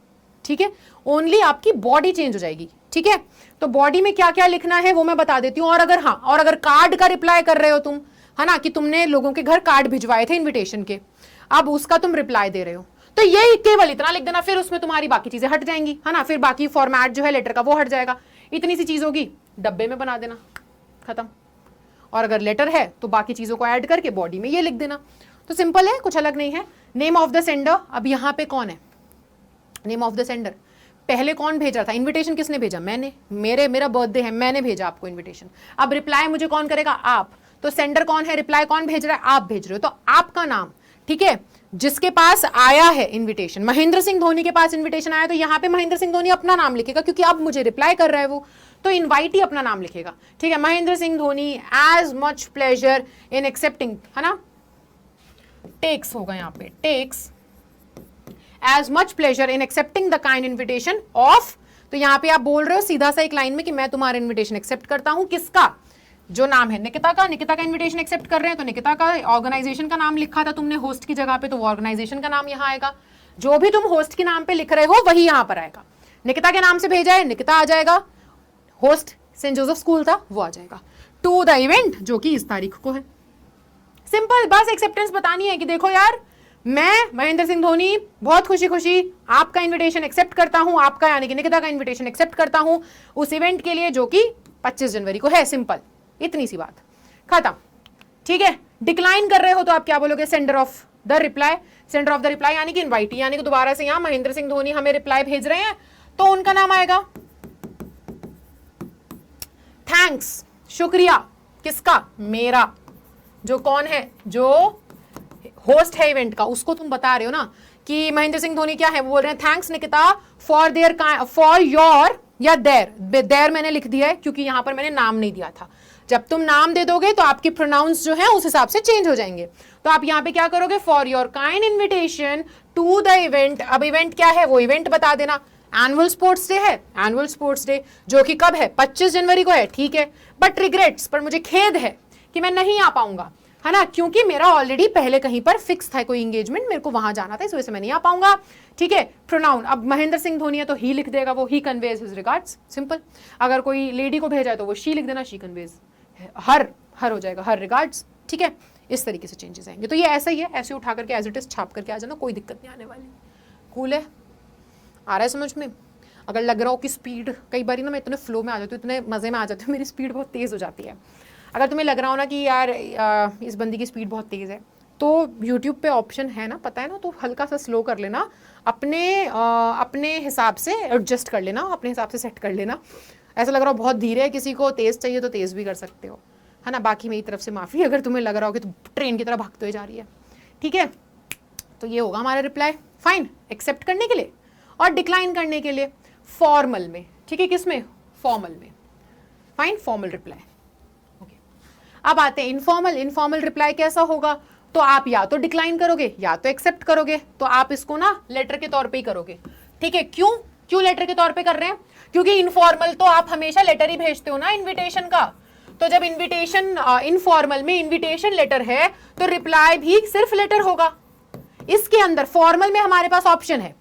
ठीक है, ओनली आपकी बॉडी चेंज हो जाएगी, ठीक है। तो बॉडी में क्या क्या लिखना है वो मैं बता देती हूँ। और अगर हाँ, और अगर कार्ड का रिप्लाई कर रहे हो तुम, है ना, कि तुमने लोगों के घर कार्ड भिजवाए थे इन्विटेशन के, अब उसका तुम रिप्लाई दे रहे हो, तो ये केवल इतना लिख देना, फिर उसमें तुम्हारी बाकी चीजें हट जाएंगी, है ना, फिर बाकी फॉर्मेट जो है लेटर का वो हट जाएगा। इतनी सी चीज होगी, डब्बे में बना देना, खत्म। और अगर लेटर है तो बाकी चीजों को ऐड करके बॉडी में ये लिख देना। तो सिंपल है, कुछ अलग नहीं है। नेम ऑफ द सेंडर, अब यहाँ पे कौन है नेम ऑफ द सेंडर, पहले कौन भेज रहा था, इनविटेशन किसने भेजा, मैंने, मेरा बर्थडे है, मैंने भेजा आपको इनविटेशन। अब रिप्लाई मुझे कौन करेगा, आप। तो सेंडर कौन है, रिप्लाई कौन भेज रहा है, आप भेज रहे हो, तो आपका नाम, ठीक है, जिसके पास आया है इनविटेशन। महेंद्र सिंह धोनी के पास इनविटेशन आया तो यहाँ पे महेंद्र सिंह धोनी अपना नाम लिखेगा, क्योंकि अब मुझे रिप्लाई कर रहा है वो, तो इनवाइटी अपना नाम लिखेगा, ठीक है। Mahendra Singh Dhoni as much pleasure in accepting, है ना, टेक्स होगा यहाँ पे, takes as much pleasure in accepting the kind invitation of. तो यहाँ पे आप बोल रहे हो सीधा सा एक लाइन में कि मैं तुम्हारा इन्विटेशन एक्सेप्ट करता हूं, किसका, जो नाम है निकिता का, निकिता का इन्विटेशन एक्सेप्ट कर रहे हैं, तो निकिता का ऑर्गेनाइजेशन का नाम लिखा था तुमने होस्ट की जगह पे, तो वो ऑर्गेनाइजेशन का नाम यहाँ आएगा। जो भी तुम होस्ट के नाम पे लिख रहे हो वही यहाँ पर आएगा। निकिता के नाम से भेजा है, निकिता आ जाएगा, होस्ट सेंट जोसेफ स्कूल था वो आ जाएगा, टू द इवेंट जो कि इस तारीख को है। सिंपल, बस एक्सेप्टेंस बतानी है कि देखो यार, मैं महेंद्र सिंह धोनी बहुत खुशी खुशी आपका इनविटेशन एक्सेप्ट करता हूं, आपका यानी कि निकिता का इनविटेशन एक्सेप्ट करता हूं उस इवेंट के लिए जो कि 25 जनवरी को है। सिंपल, इतनी सी बात, खत्म, ठीक है। डिक्लाइन कर रहे हो तो आप क्या बोलोगे, sender of the reply. Sender of the reply यानी कि इनवाइटी, यानी कि दोबारा से यहां महेंद्र सिंह धोनी हमें रिप्लाई भेज रहे हैं तो उनका नाम आएगा। थैंक्स, शुक्रिया, किसका, मेरा, जो कौन है, जो होस्ट है इवेंट का, उसको तुम बता रहे हो ना कि महेंद्र सिंह धोनी क्या है, वो बोल रहे हैं thanks Nikita for their for your, या देयर मैंने लिख दिया है क्योंकि यहां पर मैंने नाम नहीं दिया था। जब तुम नाम दे दोगे तो आपकी प्रोनाउंस जो है उस हिसाब से चेंज हो जाएंगे। तो आप यहाँ पे क्या करोगे, for your kind invitation to the event. अब इवेंट क्या है, वो इवेंट बता देना। एनुअल स्पोर्ट्स डे है, एनुअल स्पोर्ट्स डे जो कि कब है, 25 जनवरी को है, ठीक है। बट रिग्रेट्स, पर मुझे खेद है कि मैं नहीं आ पाऊंगा, है ना, क्योंकि मेरा ऑलरेडी पहले कहीं पर फिक्स था कोई एंगेजमेंट, मेरे को वहां जाना था, इस वजह से मैं नहीं आ पाऊंगा, ठीक है। प्रोनाउन, अब महेंद्र सिंह धोनी है तो ही लिख देगा, वो ही कन्वेज हिज रिगार्ड्स, सिंपल। अगर कोई लेडी को भेजा है तो वो शी लिख देना, शी कन्वेज, हर हो जाएगा, हर रिगार्ड्स, ठीक है। इस तरीके से चेंजेस आएंगे। तो ये ऐसा ही है, ऐसे उठा करके एज इट इज छाप करके आ जाना, कोई दिक्कत नहीं आने वाली। कूल है, आ रहा है समझ में। अगर लग रहा हो कि स्पीड, कई बार ना मैं इतने फ्लो में आ जाती हूँ, इतने मजे में आ जाती हूँ, मेरी स्पीड बहुत तेज हो जाती है। अगर तुम्हें लग रहा हो ना कि यार इस बंदी की स्पीड बहुत तेज़ है, तो YouTube पे ऑप्शन है ना, पता है ना, तो हल्का सा स्लो कर लेना, अपने हिसाब से एडजस्ट कर लेना, अपने हिसाब से सेट कर लेना। ऐसा लग रहा हो बहुत धीरे है, किसी को तेज़ चाहिए तो तेज़ भी कर सकते हो, है ना। बाकी मेरी तरफ से माफ़ी अगर तुम्हें लग रहा हो कि तो ट्रेन की तरह भागते हुए जा रही है, ठीक है। तो ये होगा हमारा रिप्लाई, फाइन, एक्सेप्ट करने के लिए और डिक्लाइन करने के लिए फॉर्मल में, ठीक है। किस में, फॉर्मल में, फाइन, फॉर्मल रिप्लाई। अब आते हैं इनफॉर्मल। इनफॉर्मल रिप्लाई कैसा होगा, तो आप या तो डिक्लाइन करोगे या तो एक्सेप्ट करोगे, तो आप इसको ना लेटर के तौर पे ही करोगे, ठीक है। क्यों लेटर के तौर पे कर रहे हैं, क्योंकि इनफॉर्मल तो आप हमेशा लेटर ही भेजते हो ना इनविटेशन का। तो जब इनविटेशन इनफॉर्मल में इनविटेशन लेटर है तो रिप्लाई भी सिर्फ लेटर होगा। इसके अंदर फॉर्मल में हमारे पास ऑप्शन है,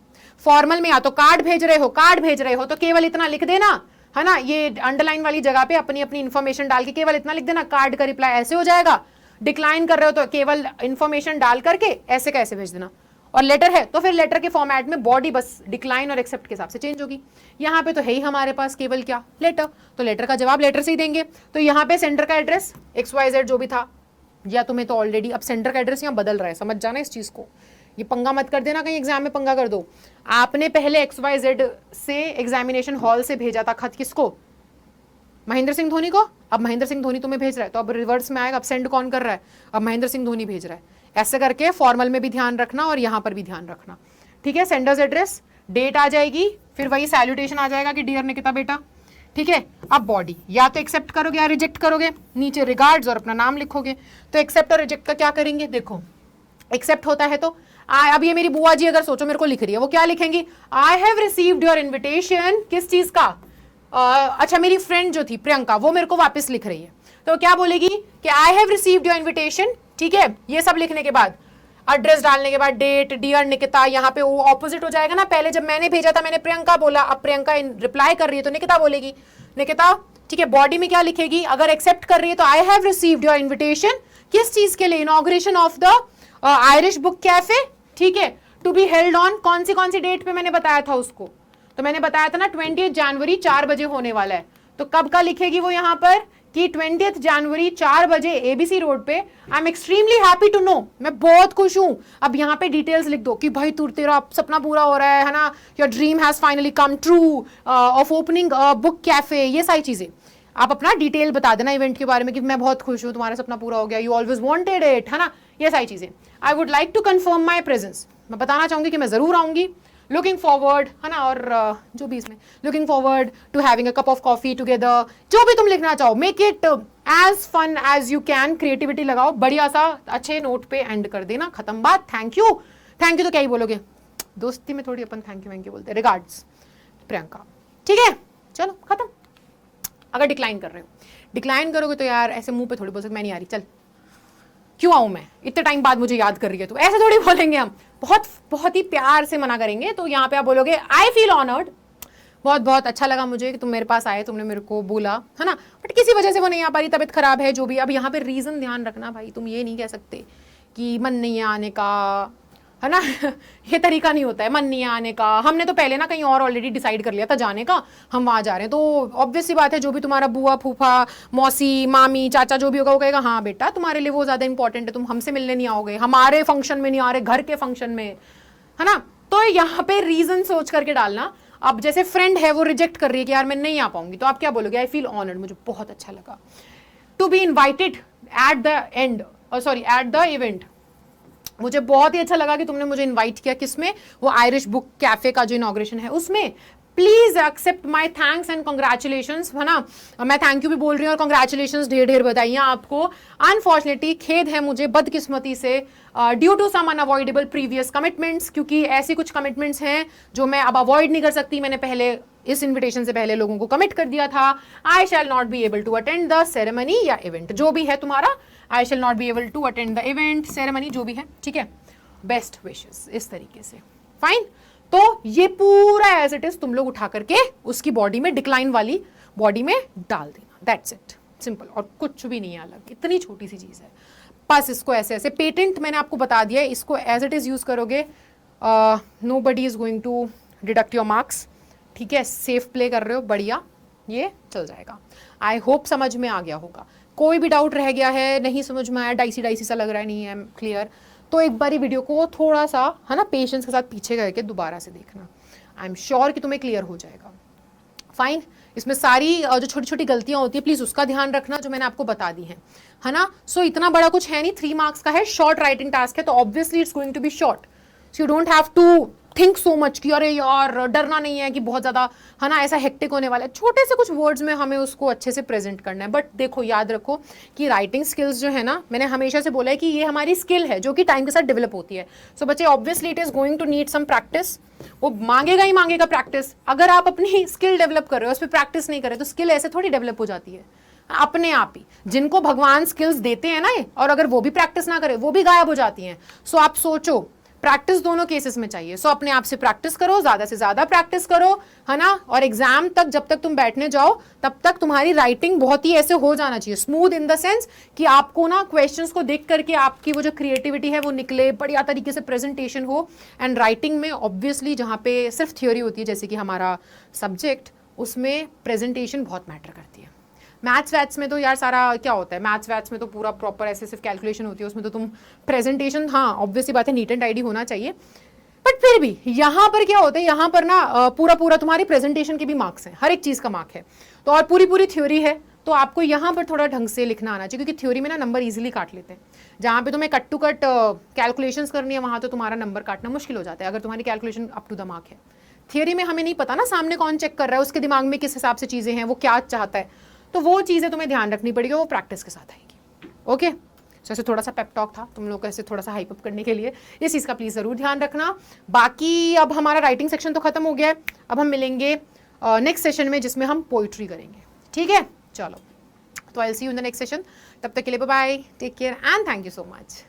फॉर्मल में या तो कार्ड भेज रहे हो तो केवल इतना लिख देना, है ना, ये अंडरलाइन वाली जगह पे अपनी इंफॉर्मेशन डाल के केवल इतना लिख देना, कार्ड का रिप्लाई ऐसे हो जाएगा। डिक्लाइन कर रहे हो तो केवल इंफॉर्मेशन डाल करके ऐसे का ऐसे भेज देना। और लेटर है तो फिर लेटर के फॉर्मेट में बॉडी बस डिक्लाइन और एक्सेप्ट के हिसाब से चेंज होगी। यहाँ पे तो है ही हमारे पास केवल क्या, लेटर, तो लेटर का जवाब लेटर से ही देंगे। तो यहाँ पे सेंटर का एड्रेस XYZ जो भी था, या तुम्हें तो ऑलरेडी अब सेंटर का एड्रेस यहाँ बदल रहा है, समझ जाना इस चीज को, ये पंगा मत कर देना कहीं एग्जाम में पंगा कर दो। आपने पहले XYZ से एग्जामिनेशन हॉल से भेजा था खत, किसको, महेंद्र सिंह धोनी को। अब महेंद्र सिंह धोनी तुम्हें भेज रहा है तो अब रिवर्स में आएगा, अब सेंड कौन कर रहा है, अब महेंद्र सिंह धोनी भेज रहा है। ऐसे करके फॉर्मल में भी ध्यान रखना और यहाँ पर भी ध्यान रखना, ठीक है। सेंडर्स एड्रेस, डेट आ जाएगी, फिर वही सैल्यूटेशन आ जाएगा कि डियर निकिता बेटा, ठीक है। अब बॉडी या तो एक्सेप्ट करोगे या रिजेक्ट करोगे, नीचे रिगार्ड्स और अपना नाम लिखोगे। तो एक्सेप्ट और रिजेक्ट का क्या करेंगे, देखो एक्सेप्ट होता है तो अब ये मेरी बुआ जी अगर सोचो मेरे को लिख रही है, वो क्या लिखेंगी, I have received your invitation, किस चीज का, अच्छा मेरी फ्रेंड जो थी प्रियंका वो मेरे को वापस लिख रही है, तो क्या बोलेगी कि आई हैव रिसीव्ड योर इन्विटेशन, ठीक है। ये सब लिखने के बाद एड्रेस डालने के बाद डेट, डियर निकिता, यहाँ पे वो ऑपोजिट हो जाएगा ना, पहले जब मैंने भेजा था मैंने प्रियंका बोला, अब प्रियंका रिप्लाई कर रही है तो निकिता बोलेगी निकिता, ठीक है। बॉडी में क्या लिखेगी, अगर एक्सेप्ट कर रही है तो आई हैव रिसीव्ड योर इन्विटेशन, किस चीज के लिए, inauguration of the Irish book cafe, ठीक है, टू बी हेल्ड ऑन कौन सी डेट पे मैंने बताया था उसको, तो मैंने बताया था ना 20 जनवरी 4 बजे होने वाला है। तो कब का लिखेगी वो यहाँ पर कि 20 जनवरी 4 बजे एबीसी रोड पे। I am extremely happy to know, मैं बहुत खुश हूं। अब यहाँ पे डिटेल्स लिख दो कि भाई तेरा सपना पूरा हो रहा है ना, your dream has finally come true of opening book cafe, ये सारी चीजें आप अपना डिटेल बता देना इवेंट के बारे में कि मैं बहुत खुश हूँ, तुम्हारा सपना पूरा हो गया, यू ऑलवेज वांटेड इट, है ना, ये सारी चीजें। I would like to confirm my presence, मैं बताना चाहूंगी कि मैं जरूर आऊंगी। लुकिंग फॉरवर्ड, है ना, और जो भी इसमें looking forward to having a cup of coffee together, जो भी तुम लिखना चाहो, make it as fun as you can, creativity लगाओ, बढ़िया सा अच्छे नोट पे एंड कर देना, खत्म बात। थैंक यू तो क्या ही बोलोगे, दोस्ती में थोड़ी अपन थैंक यू बोलते हैं। रिगार्ड्स प्रियंका, ठीक है, चलो खत्म। अगर डिक्लाइन कर रहे हो, डिक्लाइन करोगे तो यार ऐसे मुंह पे थोड़ी बोल सकते मैं नहीं आ रही, चल क्यों आऊं मैं, इतने टाइम बाद मुझे याद कर रही है, तो ऐसे थोड़ी बोलेंगे हम, बहुत ही प्यार से मना करेंगे। तो यहाँ पे आप बोलोगे आई फील ऑनर्ड, बहुत अच्छा लगा मुझे कि तुम मेरे पास आए, तुमने मेरे को बोला, है ना, बट किसी वजह से वो नहीं आ पा रही, तबीयत खराब है, जो भी। अब यहाँ पे रीजन ध्यान रखना भाई, तुम ये नहीं कह सकते कि मन नहीं है आने का, है ना ये तरीका नहीं होता है मन नहीं आने का। हमने तो पहले ना कहीं और ऑलरेडी डिसाइड कर लिया था जाने का, हम वहां जा रहे हैं, तो ऑब्वियस सी बात है जो भी तुम्हारा बुआ फूफा मौसी मामी चाचा जो भी होगा वो कहेगा हाँ बेटा तुम्हारे लिए वो ज्यादा इंपॉर्टेंट है, तुम हमसे मिलने नहीं आओगे, हमारे फंक्शन में नहीं आ रहे, घर के फंक्शन में, है ना। तो यहाँ पे रीजन सोच करके डालना। अब जैसे फ्रेंड है वो रिजेक्ट कर रही है कि यार मैं नहीं आ पाऊंगी, तो आप क्या बोलोगे, आई फील ऑनर्ड, मुझे बहुत अच्छा लगा to be invited at the end, sorry at the event, मुझे बहुत ही अच्छा लगा कि तुमने मुझे इनवाइट किया, किसमें, वो आयरिश बुक कैफे का जो इनॉग्रेशन है उसमें। Please accept my thanks and congratulations, है ना, मैं थैंक यू भी बोल रही हूँ और कॉन्ग्रेचुलेशंस ढेर बधाइयाँ आपको। अनफॉर्चुनेटली खेद है मुझे बदकिस्मती से, due to some unavoidable previous commitments, क्योंकि ऐसी कुछ कमिटमेंट्स हैं जो मैं अब अवॉइड नहीं कर सकती, मैंने पहले इस इन्विटेशन से पहले लोगों को कमिट कर दिया था। I shall not be able to attend the ceremony या इवेंट, जो भी है तुम्हारा, I shall not be able to attend the event ceremony, जो भी है, ठीक है, बेस्ट विशेस, इस तरीके से, फाइन। तो ये पूरा एज इट इज तुम लोग उठा करके उसकी बॉडी में, डिक्लाइन वाली बॉडी में डाल देना, दैट्स इट, सिंपल, और कुछ भी नहीं है अलग, इतनी छोटी सी चीज है। बस इसको ऐसे ऐसे, पेटेंट मैंने आपको बता दिया है, इसको एज इट इज यूज करोगे, nobody is going to deduct your marks, ठीक है, सेफ प्ले कर रहे हो, बढ़िया, ये चल जाएगा। आई होप समझ में आ गया होगा। कोई भी डाउट रह गया है, नहीं समझ में आया, डाइसी सा लग रहा है, नहीं है क्लियर, तो एक बारी वीडियो को थोड़ा सा, है ना, पेशेंस के साथ पीछे करके दोबारा से देखना, आई एम श्योर कि तुम्हें क्लियर हो जाएगा। फाइन, इसमें सारी जो छोटी छोटी गलतियां होती है प्लीज उसका ध्यान रखना जो मैंने आपको बता दी है ना। सो इतना बड़ा कुछ है नहीं, 3 मार्क्स का है, शॉर्ट राइटिंग टास्क है, तो obviously it's going to be short, so you don't have to think so much कि अरे यार डरना नहीं है कि बहुत ज़्यादा, है ना, ऐसा हेक्टिक होने वाला है। छोटे से कुछ वर्ड्स में हमें उसको अच्छे से प्रेजेंट करना है। बट देखो याद रखो कि राइटिंग स्किल्स जो है ना, मैंने हमेशा से बोला है कि ये हमारी स्किल है जो कि टाइम के साथ डेवलप होती है। सो बच्चे obviously it is going to need some practice, वो मांगेगा ही मांगेगा प्रैक्टिस। अगर आप अपनी स्किल डेवलप कर रहे हो, उस पर प्रैक्टिस नहीं कर रहे, तो स्किल ऐसे थोड़ी डेवलप हो जाती है अपने आप ही। जिनको भगवान स्किल्स देते हैं ना, और अगर वो भी प्रैक्टिस ना करे, वो भी गायब हो जाती हैं। सो आप सोचो, प्रैक्टिस दोनों केसेस में चाहिए। सो अपने आप से प्रैक्टिस करो, ज्यादा से ज्यादा प्रैक्टिस करो, है ना, और एग्जाम तक जब तक तुम बैठने जाओ तब तक तुम्हारी राइटिंग बहुत ही ऐसे हो जाना चाहिए, स्मूथ इन द सेंस कि आपको ना क्वेश्चंस को देख करके आपकी वो जो क्रिएटिविटी है वो निकले, बढ़िया तरीके से प्रेजेंटेशन हो। एंड राइटिंग में ऑब्वियसली जहाँ पे सिर्फ थ्योरी होती है, जैसे कि हमारा सब्जेक्ट, उसमें प्रेजेंटेशन बहुत मैटर करती है। मैथ्स वैथ्स में तो यार सारा क्या होता है, मैथ्स वैथ्स में तो पूरा प्रॉपर ऐसे सिर्फ कैलकुलेशन होती है, उसमें तो तुम प्रेजेंटेशन, हाँ ऑब्वियसली बात है, नीट एंड टाइडी होना चाहिए। बट फिर भी यहाँ पर क्या होता है, यहाँ पर ना पूरा तुम्हारी प्रेजेंटेशन के भी मार्क्स हैं, हर एक चीज़ का मार्क है, तो और पूरी थ्योरी है, तो आपको यहाँ पर थोड़ा ढंग से लिखना आना चाहिए, क्योंकि थ्योरी में ना नंबर इजीली काट लेते हैं। जहाँ पे तुम्हें कट टू कट कैलकुलेशंस करनी है, वहाँ तो तुम्हारा नंबर काटना मुश्किल हो जाता है, अगर तुम्हारी calculation up to the mark है। थियोरी में हमें नहीं पता ना सामने कौन चेक कर रहा है, उसके दिमाग में किस हिसाब से चीज़ें हैं, वो क्या चाहता है, तो वो चीज़ें तुम्हें ध्यान रखनी पड़ेगी, वो प्रैक्टिस के साथ आएगी। ओके, जैसे थोड़ा सा पेप टॉक था तुम लोग को ऐसे थोड़ा सा हाइप अप करने के लिए, इस चीज़ का प्लीज़ ज़रूर ध्यान रखना। बाकी अब हमारा राइटिंग सेक्शन तो खत्म हो गया है, अब हम मिलेंगे नेक्स्ट सेशन में जिसमें हम पोइट्री करेंगे, ठीक है। चलो, तो I will see you in the next session, तब तक के लिए bye bye, take care and thank you so much.